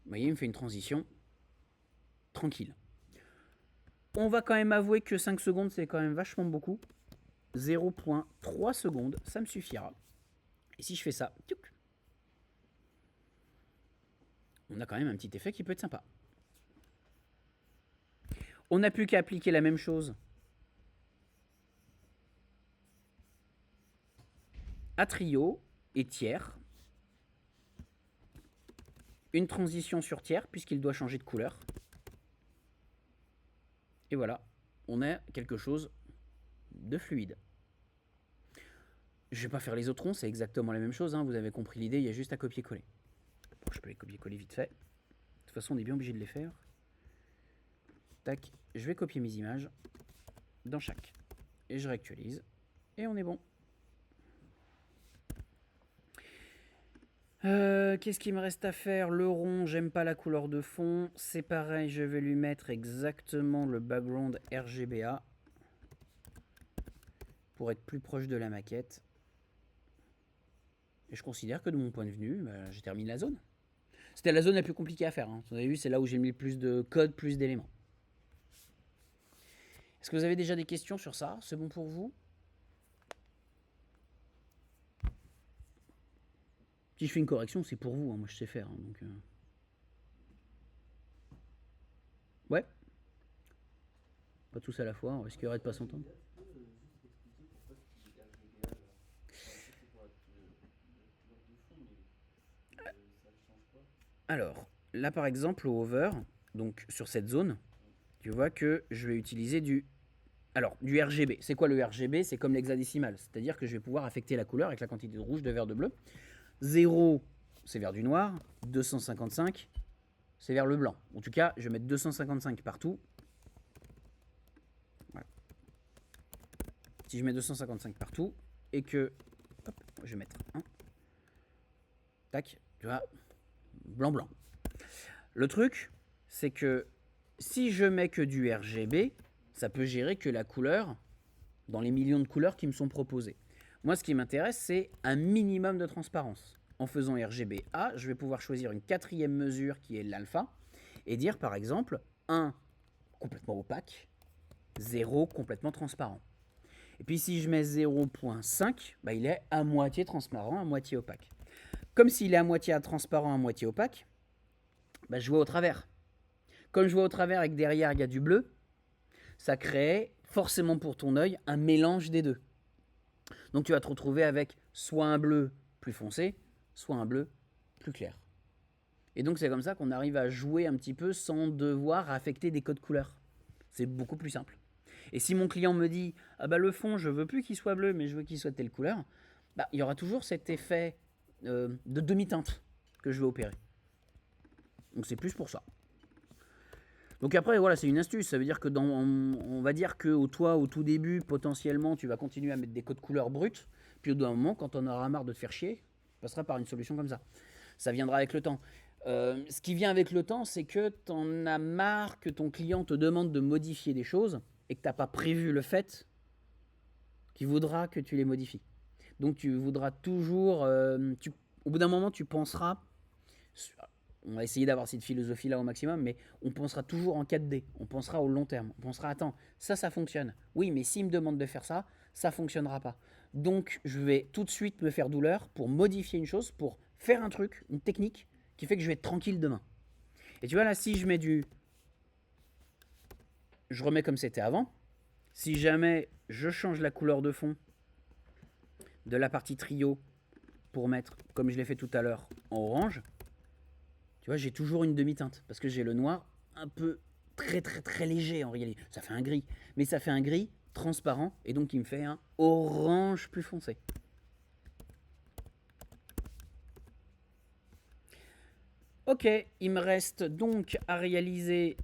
vous voyez, il me fait une transition tranquille. On va quand même avouer que 5 secondes, c'est quand même vachement beaucoup. 0,3 secondes, ça me suffira. Et si je fais ça, on a quand même un petit effet qui peut être sympa. On n'a plus qu'à appliquer la même chose à trio et tiers. Une transition sur tiers, puisqu'il doit changer de couleur. Et voilà, on a quelque chose de fluide. Je ne vais pas faire les autres ronds, c'est exactement la même chose, hein, vous avez compris l'idée, il y a juste à copier-coller. Bon, je peux les copier-coller vite fait. De toute façon, on est bien obligé de les faire. Tac, je vais copier mes images dans chaque. Et je réactualise. Et on est bon. Qu'est-ce qu'il me reste à faire? Le rond, j'aime pas la couleur de fond. C'est pareil, je vais lui mettre exactement le background RGBA pour être plus proche de la maquette. Et je considère que de mon point de vue, bah, j'ai terminé la zone. C'était la zone la plus compliquée à faire. Hein. Vous avez vu, c'est là où j'ai mis le plus de code, plus d'éléments. Est-ce que vous avez déjà des questions sur ça? C'est bon pour vous? Si je fais une correction, c'est pour vous. Hein. Moi, je sais faire. Hein, donc, ouais. Pas tous à la fois. On risquerait de pas s'entendre. Alors, là, par exemple, au hover, donc sur cette zone, tu vois que je vais utiliser du RGB. C'est quoi le RGB? C'est comme l'hexadécimal. C'est-à-dire que je vais pouvoir affecter la couleur avec la quantité de rouge, de vert, de bleu. 0, c'est vers du noir. 255, c'est vers le blanc. En tout cas, je vais mettre 255 partout. Voilà. Si je mets 255 partout et que... Hop, je vais mettre 1. Tac, tu vois, blanc, blanc. Le truc, c'est que si je mets que du RGB, ça peut gérer que la couleur dans les millions de couleurs qui me sont proposées. Moi, ce qui m'intéresse, c'est un minimum de transparence. En faisant RGBA, je vais pouvoir choisir une quatrième mesure qui est l'alpha et dire par exemple 1 complètement opaque, 0 complètement transparent. Et puis si je mets 0.5, bah, il est à moitié transparent, à moitié opaque. Comme s'il est à moitié transparent, à moitié opaque, bah, je vois au travers. Comme je vois au travers et que derrière il y a du bleu, ça crée forcément pour ton œil un mélange des deux. Donc tu vas te retrouver avec soit un bleu plus foncé, soit un bleu plus clair. Et donc c'est comme ça qu'on arrive à jouer un petit peu sans devoir affecter des codes couleurs. C'est beaucoup plus simple. Et si mon client me dit « Ah bah le fond, je veux plus qu'il soit bleu, mais je veux qu'il soit de telle couleur », bah, il y aura toujours cet effet de demi-teinte que je vais opérer. Donc c'est plus pour ça. Donc après, voilà, c'est une astuce. Ça veut dire que on va dire que toi, au tout début, potentiellement, tu vas continuer à mettre des codes couleurs brutes. Puis au bout d'un moment, quand on aura marre de te faire chier, tu passeras par une solution comme ça. Ça viendra avec le temps. Ce qui vient avec le temps, c'est que tu en as marre que ton client te demande de modifier des choses et que tu n'as pas prévu le fait qu'il voudra que tu les modifies. Donc tu voudras toujours... au bout d'un moment, tu penseras... On va essayer d'avoir cette philosophie-là au maximum, mais on pensera toujours en 4D. On pensera au long terme. On pensera, attends, ça fonctionne. Oui, mais s'il me demande de faire ça, ça ne fonctionnera pas. Donc, je vais tout de suite me faire douleur pour modifier une chose, pour faire un truc, une technique, qui fait que je vais être tranquille demain. Et tu vois, là, si je mets du... Je remets comme c'était avant. Si jamais je change la couleur de fond de la partie trio pour mettre, comme je l'ai fait tout à l'heure, en orange, tu vois, j'ai toujours une demi-teinte parce que j'ai le noir un peu très très très léger en réalité. Ça fait un gris, mais ça fait un gris transparent et donc il me fait un orange plus foncé. Ok, il me reste donc à réaliser,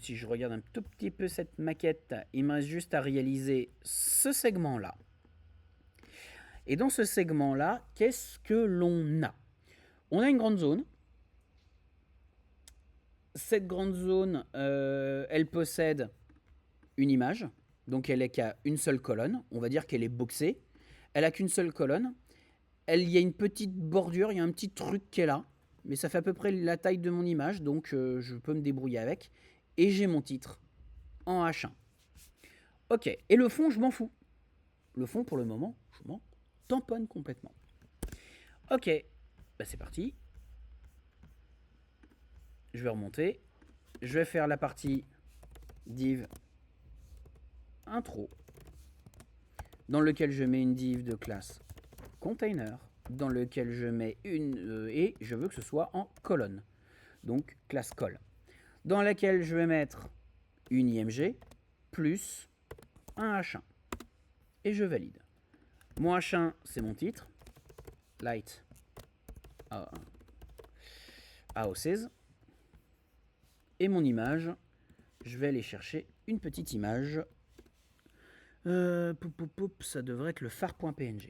si je regarde un tout petit peu cette maquette, il me reste juste à réaliser ce segment-là. Et dans ce segment-là, qu'est-ce que l'on a? On a une grande zone. Cette grande zone, elle possède une image. Donc elle est qu'à une seule colonne. On va dire qu'elle est boxée. Elle a qu'une seule colonne. Il y a une petite bordure, il y a un petit truc qui est là. Mais ça fait à peu près la taille de mon image. Donc je peux me débrouiller avec. Et j'ai mon titre en H1. Ok, et le fond, je m'en fous. Le fond, pour le moment, je m'en tamponne complètement. Ok, bah c'est parti. Je vais remonter. Je vais faire la partie div intro, dans lequel je mets une div de classe container, dans lequel je mets une et je veux que ce soit en colonne, donc classe col, dans laquelle je vais mettre une img plus un h1 et je valide. Mon h1 c'est mon titre, light AO16, et mon image, je vais aller chercher une petite image. Ça devrait être le phare.png.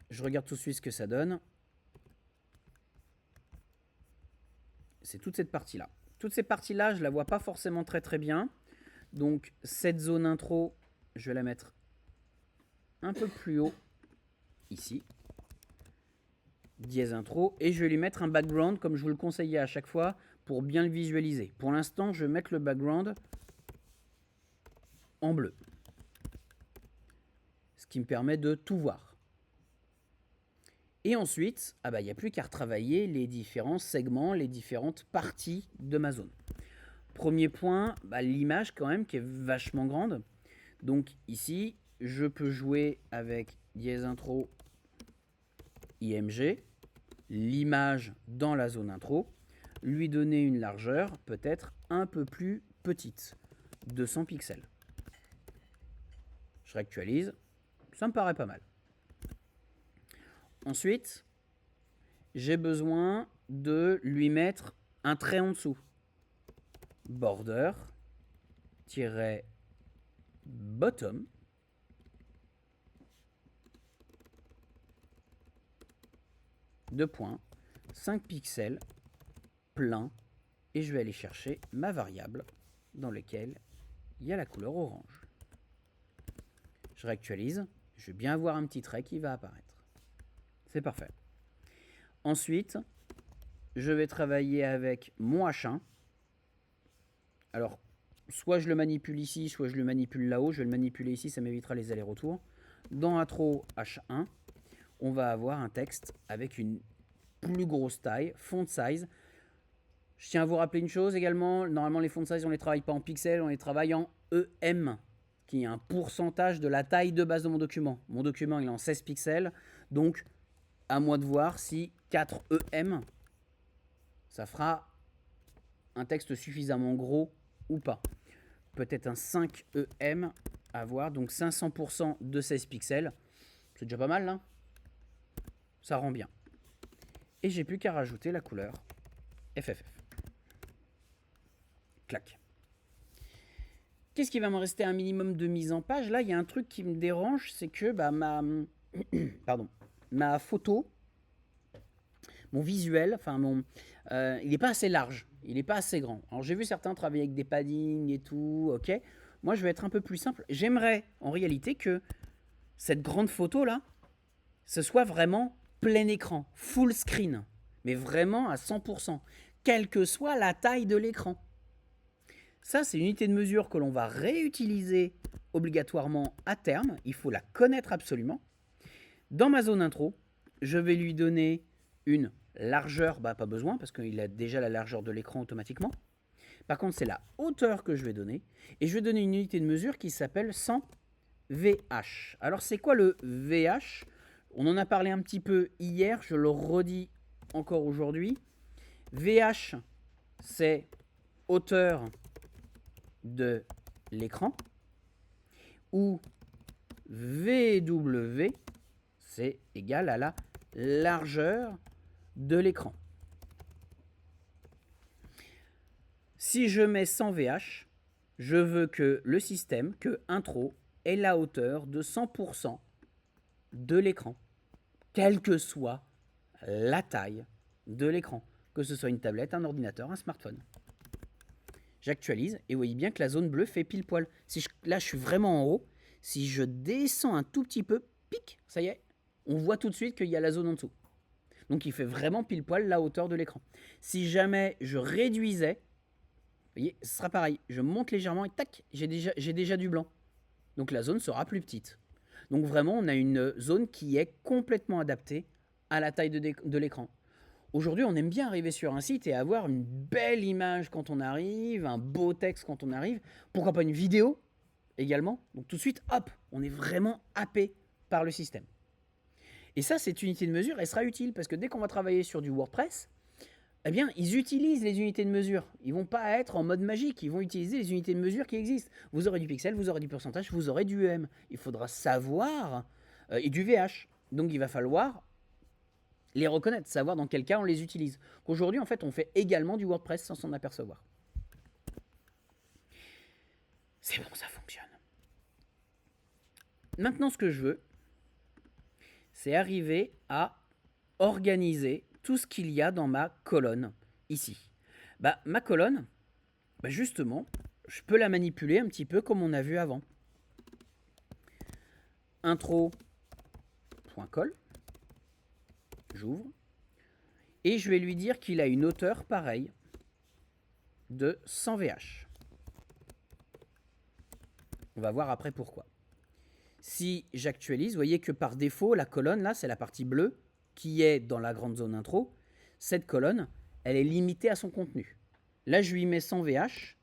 Je regarde tout de suite ce que ça donne. C'est toute cette partie-là. Toute cette partie-là, je ne la vois pas forcément très très bien. Donc cette zone intro, je vais la mettre un peu plus haut, ici. Dièse intro. Et je vais lui mettre un background, comme je vous le conseillais à chaque fois, pour bien le visualiser. Pour l'instant, je vais mettre le background en bleu. Ce qui me permet de tout voir. Et ensuite, il n'y a plus qu'à retravailler les différents segments, les différentes parties de ma zone. Premier point, l'image quand même qui est vachement grande. Donc ici, je peux jouer avec dièse intro img, l'image dans la zone intro, lui donner une largeur peut-être un peu plus petite, 200 pixels. Je réactualise, ça me paraît pas mal. Ensuite, j'ai besoin de lui mettre un trait en dessous. Border-bottom. Deux points, 5 pixels, plein. Et je vais aller chercher ma variable dans laquelle il y a la couleur orange. Je réactualise. Je vais bien avoir un petit trait qui va apparaître. C'est parfait. Ensuite, je vais travailler avec mon H1. Alors, soit je le manipule ici, soit je le manipule là-haut. Je vais le manipuler ici, ça m'évitera les allers-retours. Dans intro H1, on va avoir un texte avec une plus grosse taille, font size. Je tiens à vous rappeler une chose également. Normalement, les font size, on ne les travaille pas en pixels, on les travaille en EM, qui est un pourcentage de la taille de base de mon document. Mon document, il est en 16 pixels. Donc, à moi de voir si 4 EM, ça fera un texte suffisamment gros ou pas. Peut-être un 5 EM, avoir donc 500% de 16 pixels. C'est déjà pas mal, là. Ça rend bien. Et j'ai plus qu'à rajouter la couleur FFF. Clac. Qu'est-ce qui va me rester un minimum de mise en page? Là, il y a un truc qui me dérange, c'est que ma photo, mon visuel, il n'est pas assez large, il n'est pas assez grand. Alors j'ai vu certains travailler avec des paddings et tout, ok. Moi, je vais être un peu plus simple. J'aimerais en réalité que cette grande photo là, ce soit vraiment plein écran, full screen, mais vraiment à 100%, quelle que soit la taille de l'écran. Ça, c'est une unité de mesure que l'on va réutiliser obligatoirement à terme. Il faut la connaître absolument. Dans ma zone intro, je vais lui donner une largeur, pas besoin, parce qu'il a déjà la largeur de l'écran automatiquement. Par contre, c'est la hauteur que je vais donner. Et je vais donner une unité de mesure qui s'appelle 100 VH. Alors, c'est quoi le VH? On en a parlé un petit peu hier, je le redis encore aujourd'hui. VH, c'est hauteur de l'écran, ou VW, c'est égal à la largeur de l'écran. Si je mets 100 VH, je veux que le système, que Intro, ait la hauteur de 100% de l'écran, quelle que soit la taille de l'écran, que ce soit une tablette, un ordinateur, un smartphone. J'actualise et vous voyez bien que la zone bleue fait pile poil. Là, je suis vraiment en haut. Si je descends un tout petit peu, pic, ça y est, on voit tout de suite qu'il y a la zone en dessous. Donc, il fait vraiment pile poil la hauteur de l'écran. Si jamais je réduisais, vous voyez, ce sera pareil. Je monte légèrement et tac, j'ai déjà du blanc. Donc, la zone sera plus petite. Donc, vraiment, on a une zone qui est complètement adaptée à la taille de l'écran. Aujourd'hui, on aime bien arriver sur un site et avoir une belle image quand on arrive, un beau texte quand on arrive. Pourquoi pas une vidéo également? Donc tout de suite, hop, on est vraiment happé par le système. Et ça, cette unité de mesure, elle sera utile parce que dès qu'on va travailler sur du WordPress, eh bien, ils utilisent les unités de mesure. Ils ne vont pas être en mode magique, ils vont utiliser les unités de mesure qui existent. Vous aurez du pixel, vous aurez du pourcentage, vous aurez du EM. Il faudra savoir, et du VH. Donc il va falloir les reconnaître, savoir dans quel cas on les utilise. Aujourd'hui, en fait, on fait également du WordPress sans s'en apercevoir. C'est bon, ça fonctionne. Maintenant, ce que je veux, c'est arriver à organiser tout ce qu'il y a dans ma colonne, ici. Ma colonne, justement, je peux la manipuler un petit peu comme on a vu avant. Intro.col. J'ouvre. Et je vais lui dire qu'il a une hauteur pareille de 100 VH. On va voir après pourquoi. Si j'actualise, vous voyez que par défaut, la colonne, là, c'est la partie bleue qui est dans la grande zone intro. Cette colonne, elle est limitée à son contenu. Là, je lui mets 100 VH.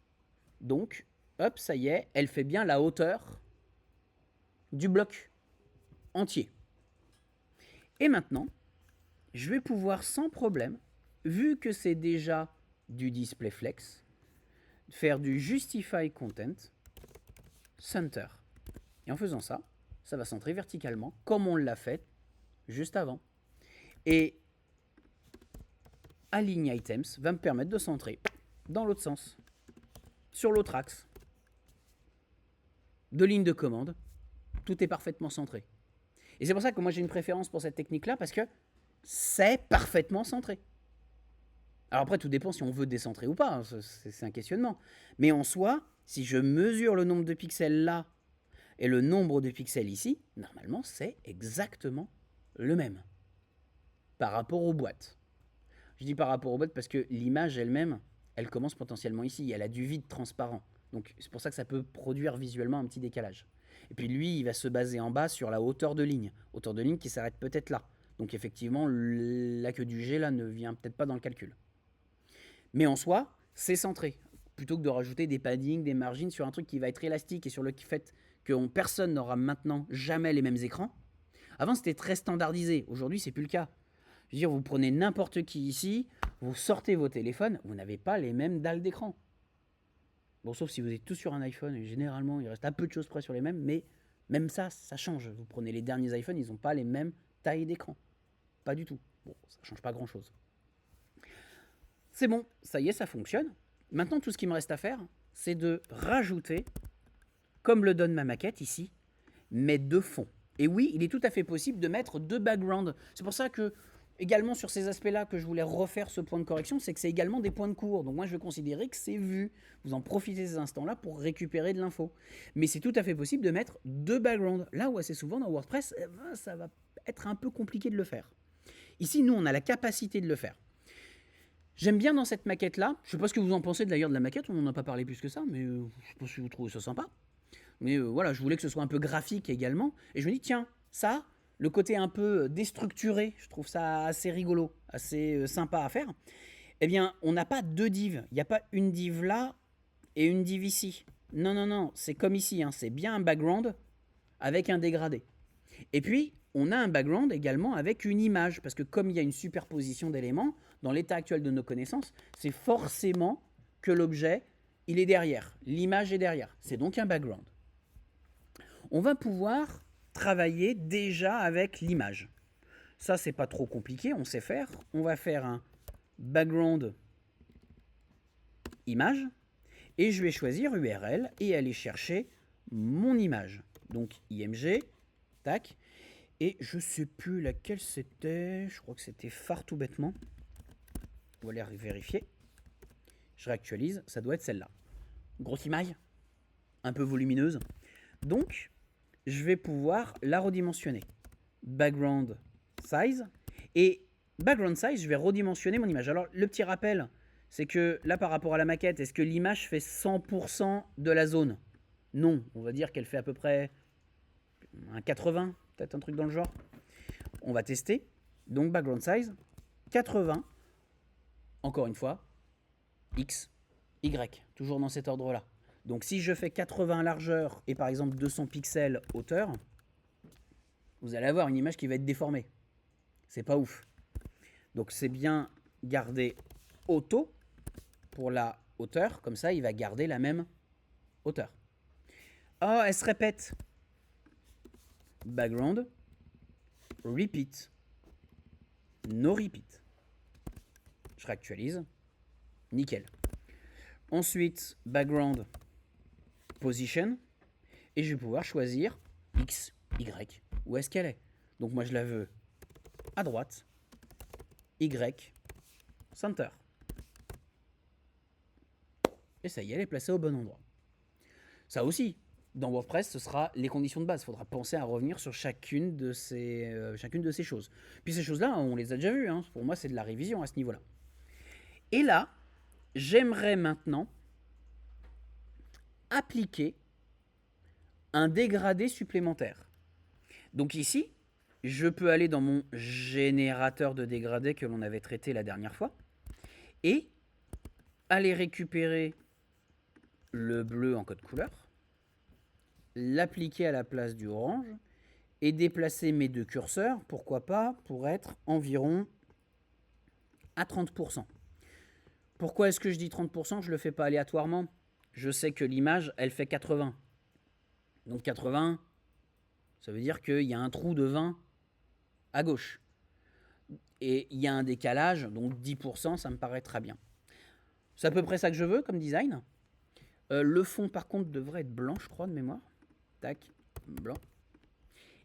Donc, hop, ça y est, elle fait bien la hauteur du bloc entier. Et maintenant, je vais pouvoir sans problème, vu que c'est déjà du display flex, faire du justify content center. Et en faisant ça, ça va centrer verticalement comme on l'a fait juste avant. Et align items va me permettre de centrer dans l'autre sens, sur l'autre axe. De ligne de commande, tout est parfaitement centré. Et c'est pour ça que moi j'ai une préférence pour cette technique-là, parce que c'est parfaitement centré. Alors après, tout dépend si on veut décentrer ou pas, hein, c'est un questionnement. Mais en soi, si je mesure le nombre de pixels là et le nombre de pixels ici, normalement c'est exactement le même par rapport aux boîtes. Je dis par rapport aux boîtes parce que l'image elle-même, elle commence potentiellement ici, elle a du vide transparent. Donc c'est pour ça que ça peut produire visuellement un petit décalage. Et puis lui, il va se baser en bas sur la hauteur de ligne qui s'arrête peut-être là. Donc effectivement, la queue du G là ne vient peut-être pas dans le calcul. Mais en soi, c'est centré. Plutôt que de rajouter des paddings, des margines sur un truc qui va être élastique et sur le fait que personne n'aura maintenant jamais les mêmes écrans. Avant, c'était très standardisé. Aujourd'hui, c'est plus le cas. Je veux dire, vous prenez n'importe qui ici, vous sortez vos téléphones, vous n'avez pas les mêmes dalles d'écran. Bon, sauf si vous êtes tous sur un iPhone, et généralement, il reste à peu de choses près sur les mêmes, mais même ça, ça change. Vous prenez les derniers iPhones, ils n'ont pas les mêmes tailles d'écran. Pas du tout. Bon, ça change pas grand-chose. C'est bon, ça y est, ça fonctionne. Maintenant, tout ce qui me reste à faire, c'est de rajouter, comme le donne ma maquette ici, mes deux fonds. Et oui, il est tout à fait possible de mettre deux backgrounds. C'est pour ça que, également sur ces aspects-là, que je voulais refaire ce point de correction, c'est que c'est également des points de cours. Donc moi, je vais considérer que c'est vu. Vous en profitez de ces instants-là pour récupérer de l'info. Mais c'est tout à fait possible de mettre deux backgrounds. Là où assez souvent dans WordPress, ça va être un peu compliqué de le faire. Ici, nous, on a la capacité de le faire. J'aime bien dans cette maquette-là, je ne sais pas ce que vous en pensez d'ailleurs de la maquette, on n'en a pas parlé plus que ça, mais je ne sais pas si vous trouvez ça sympa. Mais voilà, je voulais que ce soit un peu graphique également. Et je me dis, tiens, ça, le côté un peu déstructuré, je trouve ça assez rigolo, assez sympa à faire. Eh bien, on n'a pas deux divs. Il n'y a pas une div là et une div ici. Non, non, non, c'est comme ici, hein, c'est bien un background avec un dégradé. Et puis, on a un background également avec une image, parce que comme il y a une superposition d'éléments, dans l'état actuel de nos connaissances, c'est forcément que l'objet, il est derrière. L'image est derrière. C'est donc un background. On va pouvoir travailler déjà avec l'image. Ça, c'est pas trop compliqué, on sait faire. On va faire un background image, et je vais choisir URL et aller chercher mon image. Donc img, tac, et je sais plus laquelle c'était, je crois que c'était phare tout bêtement. On va aller vérifier. Je réactualise, ça doit être celle-là. Grosse image, un peu volumineuse. Donc, je vais pouvoir la redimensionner. Background size. Et background size, je vais redimensionner mon image. Alors, le petit rappel, c'est que là, par rapport à la maquette, est-ce que l'image fait 100% de la zone? Non, on va dire qu'elle fait à peu près un 80, peut-être un truc dans le genre. On va tester. Donc, background size, 80. Encore une fois, X, Y, toujours dans cet ordre-là. Donc si je fais 80 largeur et par exemple 200 pixels hauteur, vous allez avoir une image qui va être déformée. C'est pas ouf. Donc c'est bien garder auto pour la hauteur, comme ça il va garder la même hauteur. Oh, elle se répète. Background, repeat, no repeat. Je réactualise. Nickel. Ensuite, background, position. Et je vais pouvoir choisir X, Y. Où est-ce qu'elle est? Donc moi, je la veux à droite. Y, center. Et ça y est, elle est placée au bon endroit. Ça aussi, dans WordPress, ce sera les conditions de base. Il faudra penser à revenir sur chacune de ces choses. Puis ces choses-là, on les a déjà vues. Hein. Pour moi, c'est de la révision à ce niveau-là. Et là, j'aimerais maintenant appliquer un dégradé supplémentaire. Donc ici, je peux aller dans mon générateur de dégradé que l'on avait traité la dernière fois et aller récupérer le bleu en code couleur, l'appliquer à la place du orange et déplacer mes deux curseurs, pourquoi pas, pour être environ à 30%. Pourquoi est-ce que je dis 30%? Je ne le fais pas aléatoirement. Je sais que l'image, elle fait 80. Donc 80, ça veut dire qu'il y a un trou de 20 à gauche. Et il y a un décalage, donc 10%, ça me paraît très bien. C'est à peu près ça que je veux comme design. Le fond, par contre, devrait être blanc, je crois, de mémoire. Tac, blanc.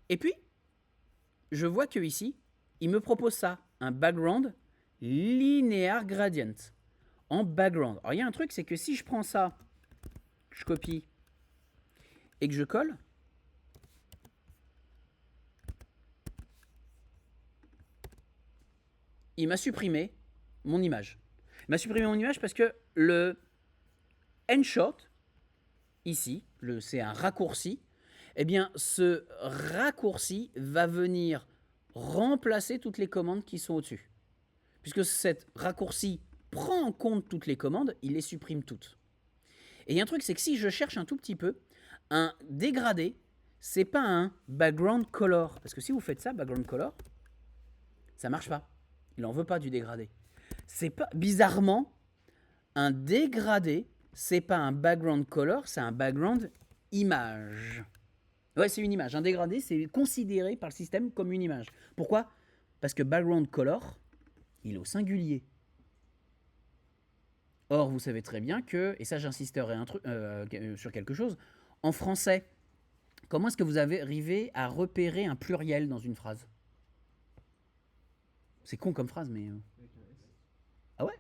Et puis, je vois que ici, il me propose ça, un background linear gradient en background. Alors, il y a un truc, c'est que si je prends ça, je copie et que je colle, il m'a supprimé mon image. Il m'a supprimé mon image parce que le endshot, ici, c'est un raccourci, eh bien, ce raccourci va venir remplacer toutes les commandes qui sont au-dessus. Puisque cet raccourci prend en compte toutes les commandes, il les supprime toutes. Et il y a un truc, c'est que si je cherche un tout petit peu, un dégradé, c'est pas un background color. Parce que si vous faites ça, background color, ça marche pas. Il n'en veut pas du dégradé. C'est pas, bizarrement, un dégradé c'est pas un background color, c'est un background image. Ouais, c'est une image. Un dégradé, c'est considéré par le système comme une image. Pourquoi? Parce que background color, il est au singulier. Or, vous savez très bien que, et ça j'insisterai sur quelque chose, en français, comment est-ce que vous avez arrivé à repérer un pluriel dans une phrase? C'est con comme phrase, mais... Ah ouais?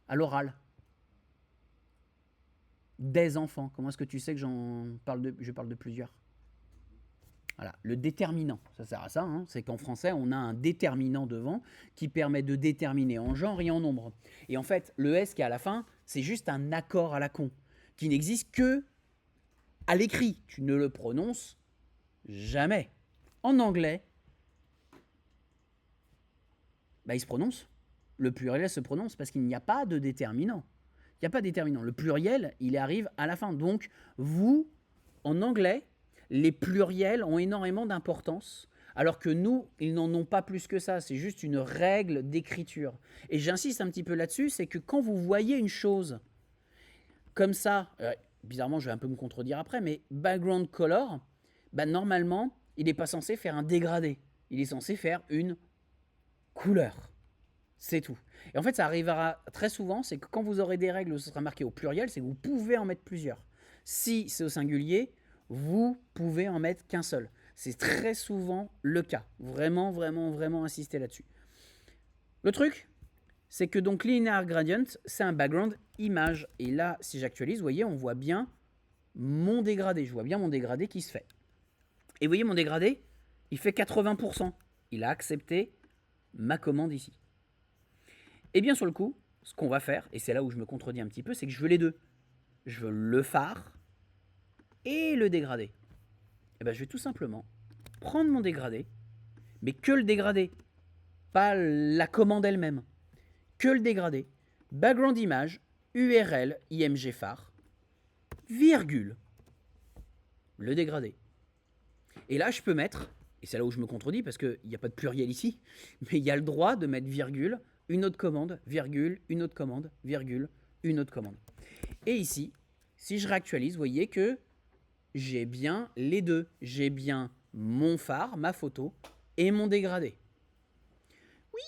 À l'oral. Des enfants. Comment est-ce que tu sais que je parle de plusieurs? Voilà, le déterminant, ça sert à ça, hein. C'est qu'en français, on a un déterminant devant qui permet de déterminer en genre et en nombre. Et en fait, le S qui est à la fin, c'est juste un accord à la con, qui n'existe que à l'écrit. Tu ne le prononces jamais. En anglais, bah, il se prononce. Le pluriel se prononce parce qu'il n'y a pas de déterminant. Il n'y a pas de déterminant. Le pluriel, il arrive à la fin. Donc, vous, en anglais, les pluriels ont énormément d'importance, alors que nous, ils n'en ont pas plus que ça. C'est juste une règle d'écriture. Et j'insiste un petit peu là-dessus, c'est que quand vous voyez une chose comme ça, bizarrement, je vais un peu me contredire après, mais background color, bah, normalement, il n'est pas censé faire un dégradé. Il est censé faire une couleur. C'est tout. Et en fait, ça arrivera très souvent, c'est que quand vous aurez des règles où ce sera marqué au pluriel, c'est que vous pouvez en mettre plusieurs. Si c'est au singulier, vous pouvez en mettre qu'un seul. C'est très souvent le cas. Vraiment, vraiment, vraiment insister là-dessus. Le truc, c'est que donc linear gradient, c'est un background image. Et là, si j'actualise, vous voyez, on voit bien mon dégradé. Je vois bien mon dégradé qui se fait. Et vous voyez, mon dégradé, il fait 80%. Il a accepté ma commande ici. Et bien sur le coup, ce qu'on va faire, et c'est là où je me contredis un petit peu, c'est que je veux les deux. Je veux le phare et le dégradé. Et bien je vais tout simplement prendre mon dégradé, mais que le dégradé, pas la commande elle-même, que le dégradé, background image, URL, IMG phare, virgule, le dégradé. Et là je peux mettre, et c'est là où je me contredis parce qu'il n'y a pas de pluriel ici, mais il y a le droit de mettre virgule, une autre commande, virgule, une autre commande, virgule, une autre commande. Et ici, si je réactualise, vous voyez que j'ai bien les deux. J'ai bien mon phare, ma photo, et mon dégradé. Oui,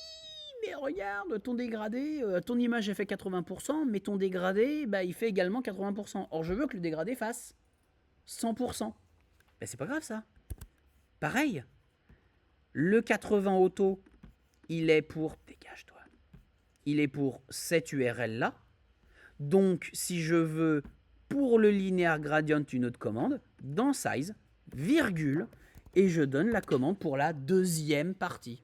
mais regarde, ton dégradé, ton image a fait 80%, mais ton dégradé, bah, il fait également 80%. Or, je veux que le dégradé fasse 100%. Ben, c'est pas grave ça. Pareil, le 80 auto, il est pour... Dégage-toi. Il est pour cette URL-là. Donc, si je veux, pour le linear gradient, une autre commande, dans size, virgule, et je donne la commande pour la deuxième partie.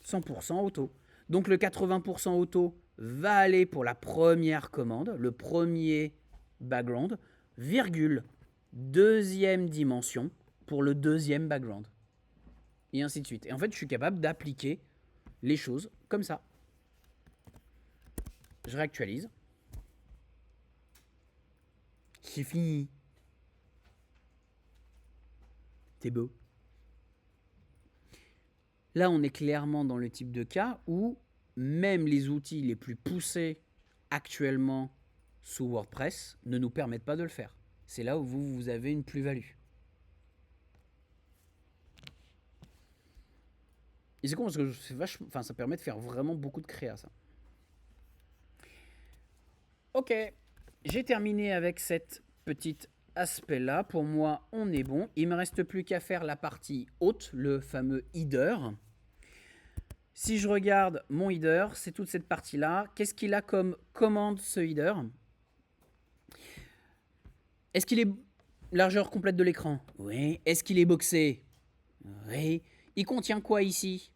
100% auto. Donc, le 80% auto va aller pour la première commande, le premier background, virgule, deuxième dimension pour le deuxième background. Et ainsi de suite. Et en fait, je suis capable d'appliquer les choses comme ça. Je réactualise. C'est fini. C'est beau. Là, on est clairement dans le type de cas où même les outils les plus poussés actuellement sous WordPress ne nous permettent pas de le faire. C'est là où vous avez une plus-value. Et c'est con parce que ça permet de faire vraiment beaucoup de créa, ça. Ok, j'ai terminé avec cette petite aspect-là. Pour moi, on est bon. Il ne me reste plus qu'à faire la partie haute, le fameux header. Si je regarde mon header, c'est toute cette partie-là. Qu'est-ce qu'il a comme commande, ce header? Est-ce qu'il est largeur complète de l'écran? Oui. Est-ce qu'il est boxé? Oui. Il contient quoi ici?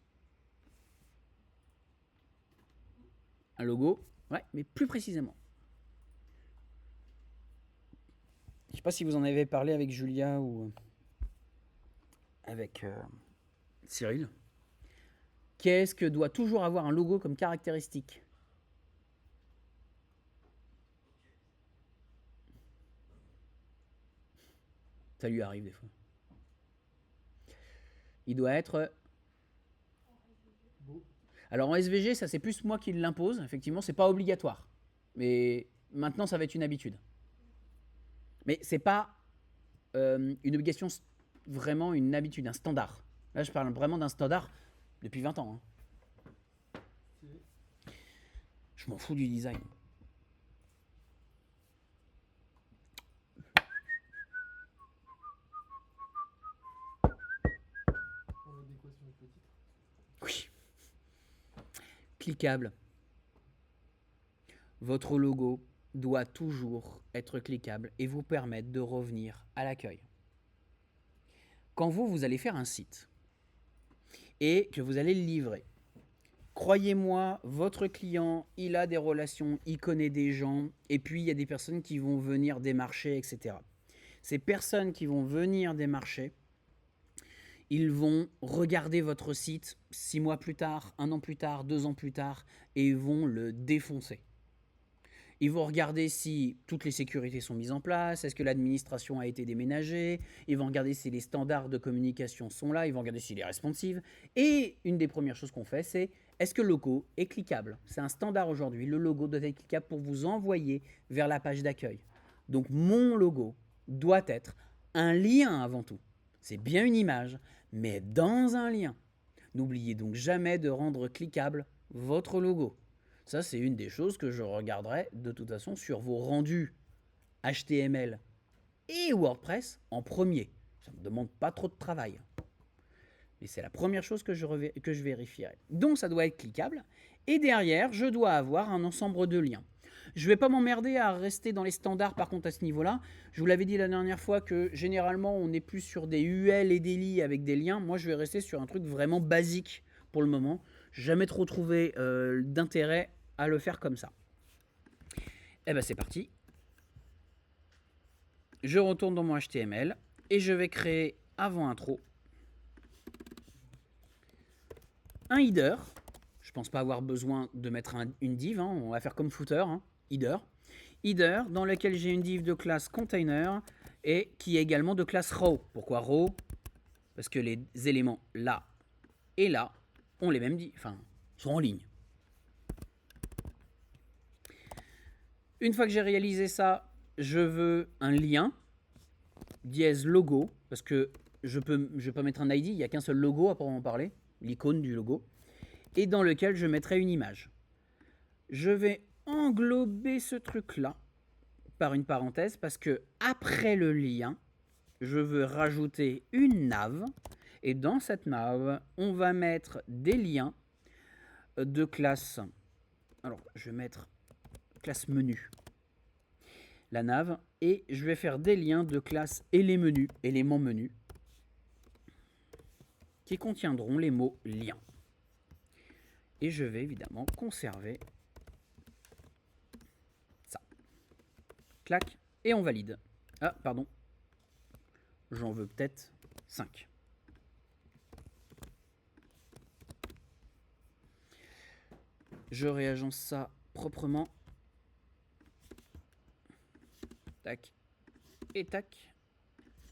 Un logo? Ouais, mais plus précisément. Je ne sais pas si vous en avez parlé avec Julia ou avec Cyril. Qu'est-ce que doit toujours avoir un logo comme caractéristique? Ça lui arrive des fois. Il doit être... Alors en SVG, ça c'est plus moi qui l'impose. Effectivement, c'est pas obligatoire. Mais Maintenant, ça va être une habitude. Mais c'est pas une obligation, vraiment une habitude, un standard. Là, je parle vraiment d'un standard depuis 20 ans. Hein. Je m'en fous du design. Oui. Cliquable. Votre logo doit toujours être cliquable et vous permettre de revenir à l'accueil. Quand vous allez faire un site et que vous allez le livrer, croyez-moi, votre client, il a des relations, il connaît des gens, et puis il y a des personnes qui vont venir démarcher, etc. Ces personnes qui vont venir démarcher, ils vont regarder votre site 6 mois plus tard, 1 an plus tard, 2 ans plus tard, et ils vont le défoncer. Ils vont regarder si toutes les sécurités sont mises en place, est-ce que l'administration a été déménagée, ils vont regarder si les standards de communication sont là, ils vont regarder s'il est responsive. Et une des premières choses qu'on fait, c'est est-ce que le logo est cliquable? C'est un standard aujourd'hui, le logo doit être cliquable pour vous envoyer vers la page d'accueil. Donc mon logo doit être un lien avant tout. C'est bien une image, mais dans un lien. N'oubliez donc jamais de rendre cliquable votre logo. Ça, c'est une des choses que je regarderai de toute façon sur vos rendus HTML et WordPress en premier. Ça ne me demande pas trop de travail. Mais c'est la première chose que je vérifierai. Donc, ça doit être cliquable. Et derrière, je dois avoir un ensemble de liens. Je ne vais pas m'emmerder à rester dans les standards par contre à ce niveau-là. Je vous l'avais dit la dernière fois que généralement, on est plus sur des UL et des LI avec des liens. Moi, je vais rester sur un truc vraiment basique pour le moment. Je n'ai jamais trop trouvé d'intérêt à le faire comme ça. Et ben c'est parti. Je retourne dans mon HTML et je vais créer avant intro un header. Je pense pas avoir besoin de mettre une div, hein. On va faire comme footer, hein. Header dans lequel j'ai une div de classe container et qui est également de classe row. Pourquoi row? Parce que les éléments là et là ont les mêmes sont en ligne. Une fois que j'ai réalisé ça, je veux un lien, dièse logo, parce que je vais pas mettre un ID, il n'y a qu'un seul logo à proprement parler, l'icône du logo, et dans lequel je mettrai une image. Je vais englober ce truc-là par une parenthèse, parce que après le lien, je veux rajouter une nav, et dans cette nav, on va mettre des liens de classe. Alors, je vais mettre classe menu. La nav, et je vais faire des liens de classe éléments menu, qui contiendront les mots lien. Et je vais évidemment conserver ça. Clac, et on valide. Ah, pardon. J'en veux peut-être 5. Je réagence ça proprement. Tac, et tac,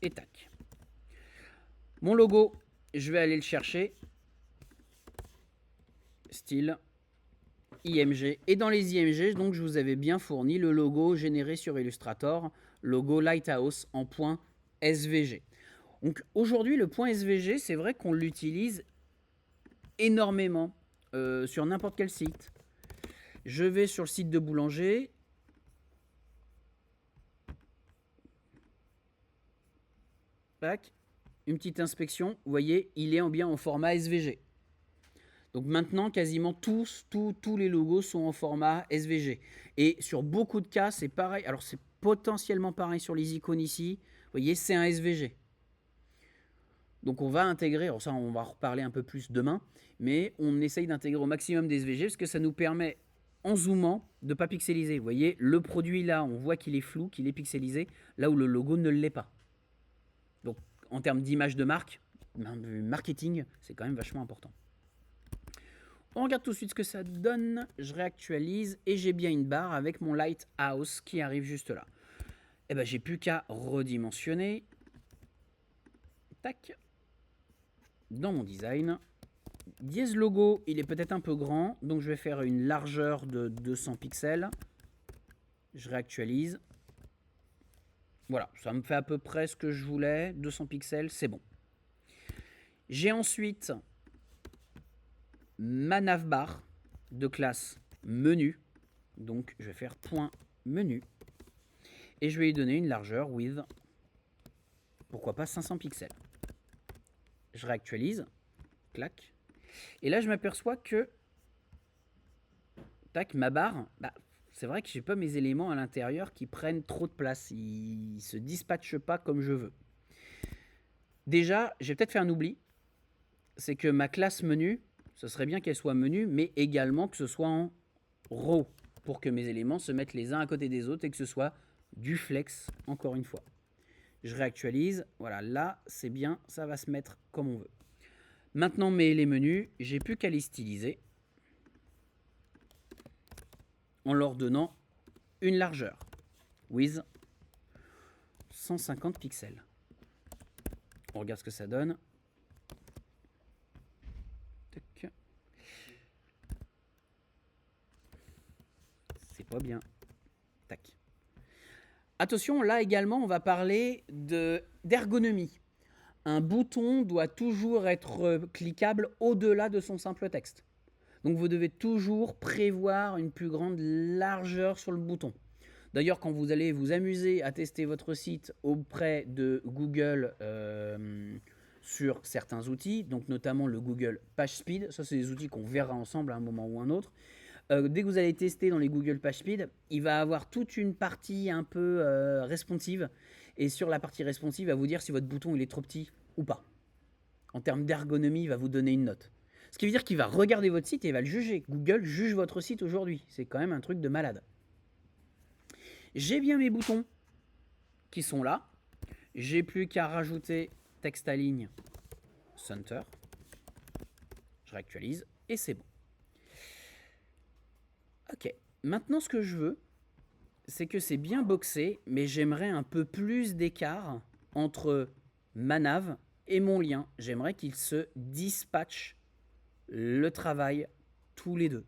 et tac. Mon logo, je vais aller le chercher. Style IMG. Et dans les IMG, donc, je vous avais bien fourni le logo généré sur Illustrator, logo Lighthouse en point SVG. Donc aujourd'hui, le point SVG, c'est vrai qu'on l'utilise énormément sur n'importe quel site. Je vais sur le site de Boulanger. Tac, une petite inspection. Vous voyez, il est bien en format SVG. Donc maintenant, quasiment tous les logos sont en format SVG. Et sur beaucoup de cas, c'est pareil. Alors c'est potentiellement pareil sur les icônes ici. Vous voyez, c'est un SVG. Donc on va intégrer, alors ça on va en reparler un peu plus demain, mais on essaye d'intégrer au maximum des SVG parce que ça nous permet, en zoomant, de ne pas pixeliser. Vous voyez, le produit là, on voit qu'il est flou, qu'il est pixelisé, là où le logo ne l'est pas. Donc en termes d'image de marque, du marketing, c'est quand même vachement important. On regarde tout de suite ce que ça donne. Je réactualise et j'ai bien une barre avec mon Lighthouse qui arrive juste là. Et ben j'ai plus qu'à redimensionner. Tac. Dans mon design. Dièse logo, il est peut-être un peu grand, donc je vais faire une largeur de 200 pixels. Je réactualise. Voilà, ça me fait à peu près ce que je voulais. 200 pixels, c'est bon. J'ai ensuite ma navbar de classe menu. Donc, je vais faire point menu. Et je vais lui donner une largeur with, pourquoi pas 500 pixels. Je réactualise. Clac. Et là, je m'aperçois que tac, ma barre, bah, c'est vrai que j'ai pas mes éléments à l'intérieur qui prennent trop de place. Ils se dispatchent pas comme je veux. Déjà, j'ai peut-être fait un oubli. C'est que ma classe menu, ce serait bien qu'elle soit menu, mais également que ce soit en row, pour que mes éléments se mettent les uns à côté des autres et que ce soit du flex, encore une fois. Je réactualise. Voilà, là, c'est bien, ça va se mettre comme on veut. Maintenant, les menus, j'ai plus qu'à les styliser en leur donnant une largeur with 150 pixels. On regarde ce que ça donne. Tac. C'est pas bien. Tac. Attention, là également, on va parler d'ergonomie. Un bouton doit toujours être cliquable au-delà de son simple texte. Donc vous devez toujours prévoir une plus grande largeur sur le bouton. D'ailleurs, quand vous allez vous amuser à tester votre site auprès de Google sur certains outils, donc notamment le Google PageSpeed, ça c'est des outils qu'on verra ensemble à un moment ou un autre. Dès que vous allez tester dans les Google PageSpeed, il va avoir toute une partie un peu responsive. Et sur la partie responsive, il va vous dire si votre bouton il est trop petit ou pas. En termes d'ergonomie, il va vous donner une note. Ce qui veut dire qu'il va regarder votre site et il va le juger. Google juge votre site aujourd'hui. C'est quand même un truc de malade. J'ai bien mes boutons qui sont là. J'ai plus qu'à rajouter texte à ligne center. Je réactualise et c'est bon. Ok, maintenant ce que je veux, c'est que c'est bien boxé, mais j'aimerais un peu plus d'écart entre ma nav et mon lien. J'aimerais qu'ils se dispatchent le travail tous les deux.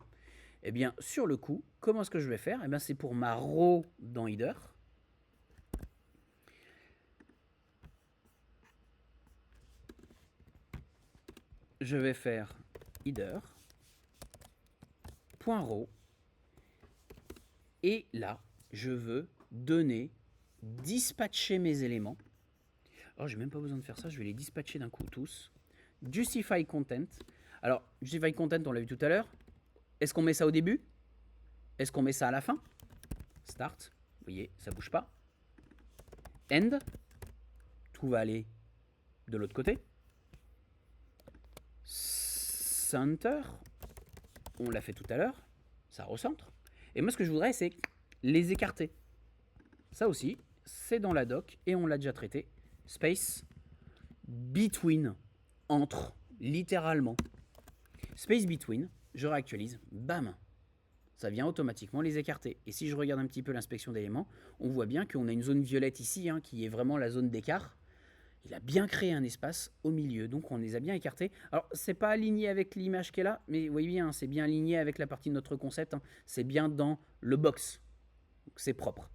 Eh bien, sur le coup, comment est-ce que je vais faire? Eh bien, c'est pour ma row dans header. Je vais faire header, point row. Et là, je veux donner, dispatcher mes éléments. Alors, j'ai même pas besoin de faire ça, je vais les dispatcher d'un coup tous. Justify content. Alors, justify content, on l'a vu tout à l'heure. Est-ce qu'on met ça au début? Est-ce qu'on met ça à la fin? Start. Vous voyez, ça bouge pas. End. Tout va aller de l'autre côté. Center. On l'a fait tout à l'heure. Ça recentre. Et moi, ce que je voudrais, c'est les écarter. Ça aussi, c'est dans la doc et on l'a déjà traité. Space between, entre, littéralement. Space between, je réactualise, bam, ça vient automatiquement les écarter. Et si je regarde un petit peu l'inspection d'éléments, on voit bien qu'on a une zone violette ici, qui est vraiment la zone d'écart. Il a bien créé un espace au milieu, donc on les a bien écartés. Alors, c'est pas aligné avec l'image qui est là, mais vous voyez bien, c'est bien aligné avec la partie de notre concept. C'est bien dans le box, donc c'est propre.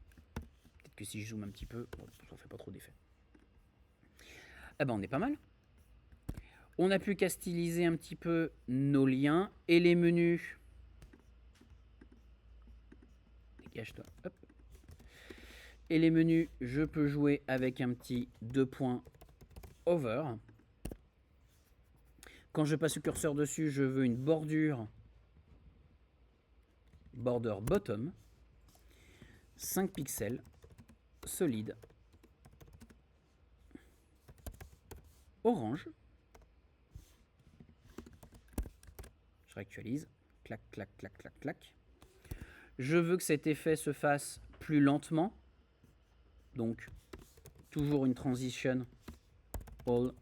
Peut-être que si je zoome un petit peu, bon, ça fait pas trop d'effet. Ah ben, on est pas mal. On n'a plus qu'à styliser un petit peu nos liens et les menus. Dégage-toi. Hop. Et les menus, je peux jouer avec un petit 2 points over. Quand je passe le curseur dessus, je veux une bordure border bottom. 5 pixels. Solide. Orange. Je réactualise. Clac, clac, clac, clac, clac. Je veux que cet effet se fasse plus lentement. Donc, toujours une transition. All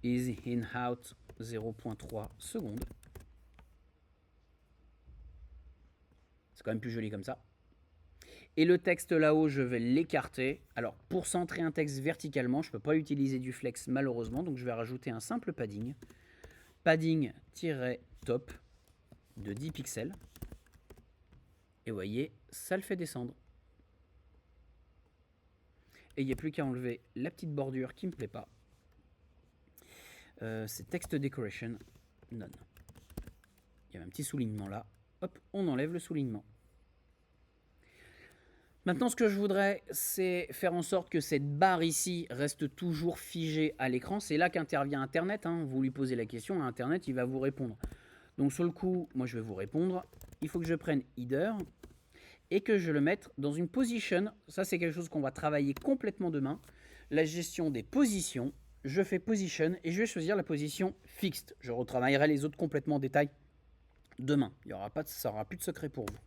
is in out 0.3 secondes. C'est quand même plus joli comme ça. Et le texte là-haut, je vais l'écarter. Alors, pour centrer un texte verticalement, je ne peux pas utiliser du flex malheureusement. Donc, je vais rajouter un simple padding. Padding-top de 10 pixels. Et vous voyez, ça le fait descendre. Et il n'y a plus qu'à enlever la petite bordure qui ne me plaît pas. C'est Text Decoration, None. Il y a un petit soulignement là. Hop, on enlève le soulignement. Maintenant, ce que je voudrais, c'est faire en sorte que cette barre ici reste toujours figée à l'écran. C'est là qu'intervient Internet. Hein. Vous lui posez la question à Internet, il va vous répondre. Donc sur le coup, moi je vais vous répondre. Il faut que je prenne Header et que je le mette dans une position. Ça, c'est quelque chose qu'on va travailler complètement demain. La gestion des positions. Je fais position et je vais choisir la position fixed. Je retravaillerai les autres complètement en détail demain. Il y aura pas de, ça n'aura plus de secret pour vous.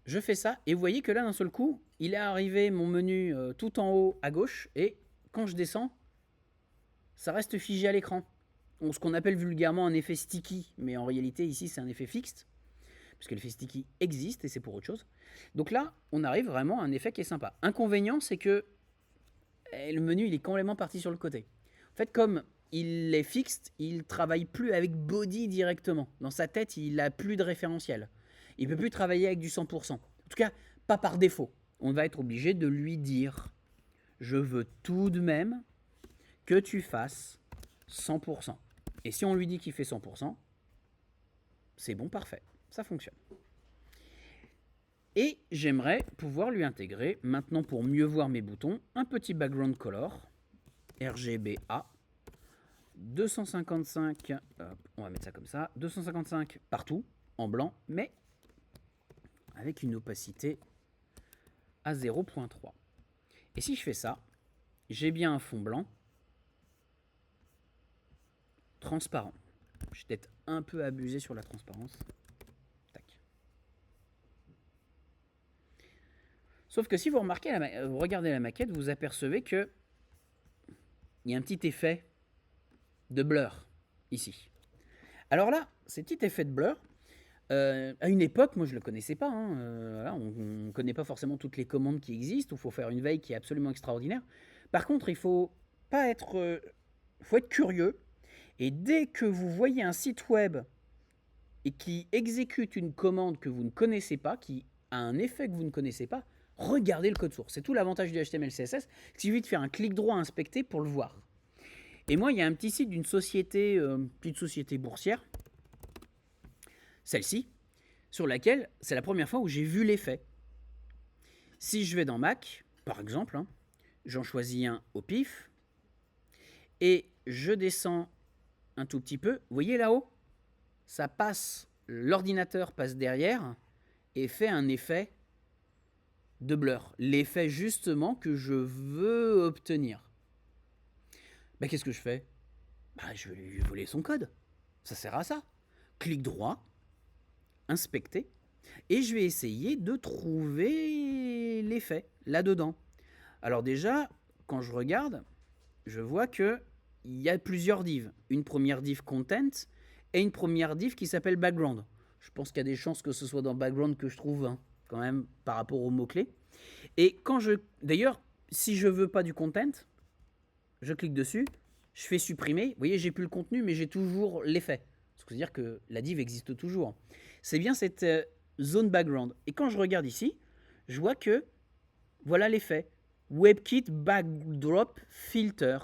Je fais ça et vous voyez que là, d'un seul coup, il est arrivé mon menu tout en haut à gauche et quand je descends, ça reste figé à l'écran. Ce qu'on appelle vulgairement un effet sticky, mais en réalité ici c'est un effet fixe, parce que l'effet sticky existe et c'est pour autre chose. Donc là, on arrive vraiment à un effet qui est sympa. Inconvénient, c'est que le menu il est complètement parti sur le côté. En fait, comme il est fixe, il travaille plus avec body directement. Dans sa tête, il n'a plus de référentiel. Il ne peut plus travailler avec du 100%. En tout cas, pas par défaut. On va être obligé de lui dire « Je veux tout de même que tu fasses 100%. » Et si on lui dit qu'il fait 100%, c'est bon, parfait. Ça fonctionne. Et j'aimerais pouvoir lui intégrer, maintenant pour mieux voir mes boutons, un petit background color, RGBA, 255, on va mettre ça comme ça, 255 partout, en blanc, mais avec une opacité à 0.3. Et si je fais ça, j'ai bien un fond blanc, transparent. Je vais peut-être un peu abusé sur la transparence. Tac. Sauf que si vous remarquez, vous regardez la maquette, vous apercevez que il y a un petit effet de blur ici. Alors là, ces petits effets de blur, à une époque, moi je ne le connaissais pas. Voilà, on ne connaît pas forcément toutes les commandes qui existent. Il faut faire une veille qui est absolument extraordinaire. Par contre, il faut pas être, faut être curieux. Et dès que vous voyez un site web et qui exécute une commande que vous ne connaissez pas, qui a un effet que vous ne connaissez pas, regardez le code source. C'est tout l'avantage du HTML CSS. Il suffit de faire un clic droit à inspecter pour le voir. Et moi, il y a un petit site d'une société, petite société boursière, celle-ci, sur laquelle c'est la première fois où j'ai vu l'effet. Si je vais dans Mac, par exemple, hein, j'en choisis un au pif, et je descends un tout petit peu, vous voyez là-haut, ça passe, l'ordinateur passe derrière et fait un effet de blur. L'effet justement que je veux obtenir. Ben, qu'est-ce que je fais? Je vais lui voler son code. Ça sert à ça. Clic droit, inspecter, et je vais essayer de trouver l'effet là-dedans. Alors déjà, quand je regarde, je vois que il y a plusieurs divs. Une première div content et une première div qui s'appelle background. Je pense qu'il y a des chances que ce soit dans background que je trouve, hein, quand même, par rapport aux mots-clés. Et quand d'ailleurs, si je veux pas du content, je clique dessus, je fais supprimer. Vous voyez, j'ai plus le contenu, mais j'ai toujours l'effet. C'est-à-dire que la div existe toujours. C'est bien cette zone background. Et quand je regarde ici, je vois que voilà l'effet. WebKit Backdrop Filter.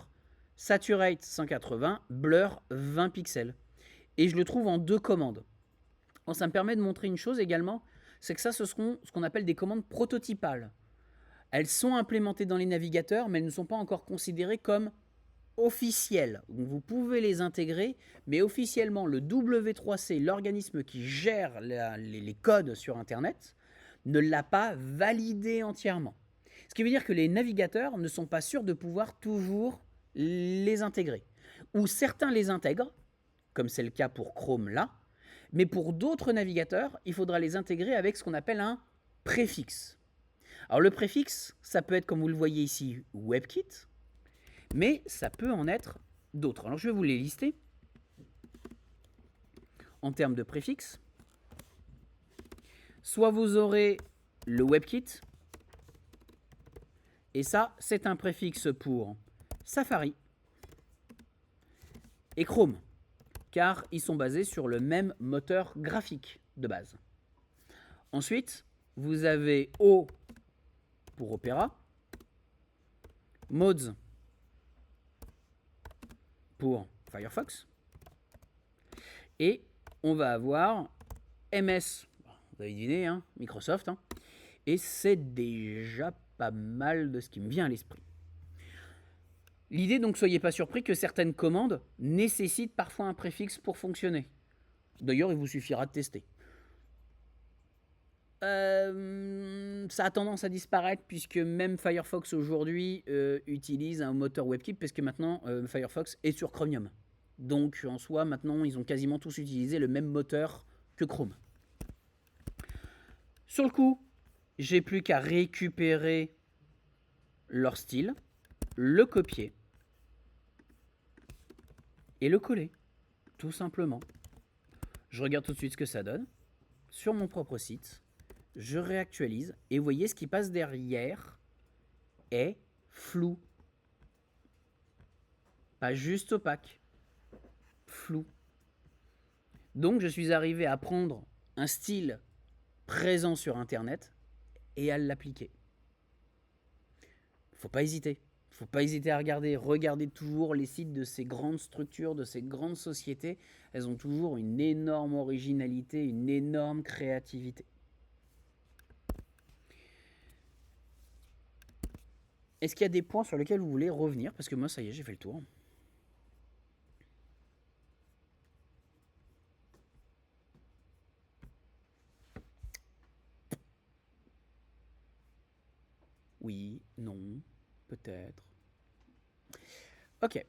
Saturate 180, Blur 20 pixels. Et je le trouve en 2 commandes. Alors, ça me permet de montrer une chose également, c'est que ça, ce seront ce qu'on appelle des commandes prototypales. Elles sont implémentées dans les navigateurs, mais elles ne sont pas encore considérées comme officielles. Donc vous pouvez les intégrer, mais officiellement, le W3C, l'organisme qui gère les codes sur Internet, ne l'a pas validé entièrement. Ce qui veut dire que les navigateurs ne sont pas sûrs de pouvoir toujours les intégrer. Ou certains les intègrent, comme c'est le cas pour Chrome là, mais pour d'autres navigateurs, il faudra les intégrer avec ce qu'on appelle un préfixe. Alors le préfixe, ça peut être, comme vous le voyez ici, WebKit, mais ça peut en être d'autres. Alors je vais vous les lister. En termes de préfixe, soit vous aurez le WebKit, et ça, c'est un préfixe pour Safari et Chrome, car ils sont basés sur le même moteur graphique de base. Ensuite, vous avez O pour Opera, Mods pour Firefox, et on va avoir MS, vous avez deviné, hein, Microsoft, hein, et c'est déjà pas mal de ce qui me vient à l'esprit. L'idée, donc, soyez pas surpris que certaines commandes nécessitent parfois un préfixe pour fonctionner. D'ailleurs, il vous suffira de tester. Ça a tendance à disparaître puisque même Firefox aujourd'hui utilise un moteur WebKit parce que maintenant Firefox est sur Chromium. Donc en soi, maintenant, ils ont quasiment tous utilisé le même moteur que Chrome. Sur le coup, j'ai plus qu'à récupérer leur style, le copier et le coller, tout simplement. Je regarde tout de suite ce que ça donne sur mon propre site. Je réactualise et vous voyez ce qui passe derrière est flou. Pas juste opaque, flou. Donc je suis arrivé à prendre un style présent sur internet et à l'appliquer. Faut pas hésiter. Faut pas hésiter à regarder. Regardez toujours les sites de ces grandes structures, de ces grandes sociétés. Elles ont toujours une énorme originalité, une énorme créativité. Est-ce qu'il y a des points sur lesquels vous voulez revenir? Parce que moi, ça y est, j'ai fait le tour. Oui, non, peut-être. Ok.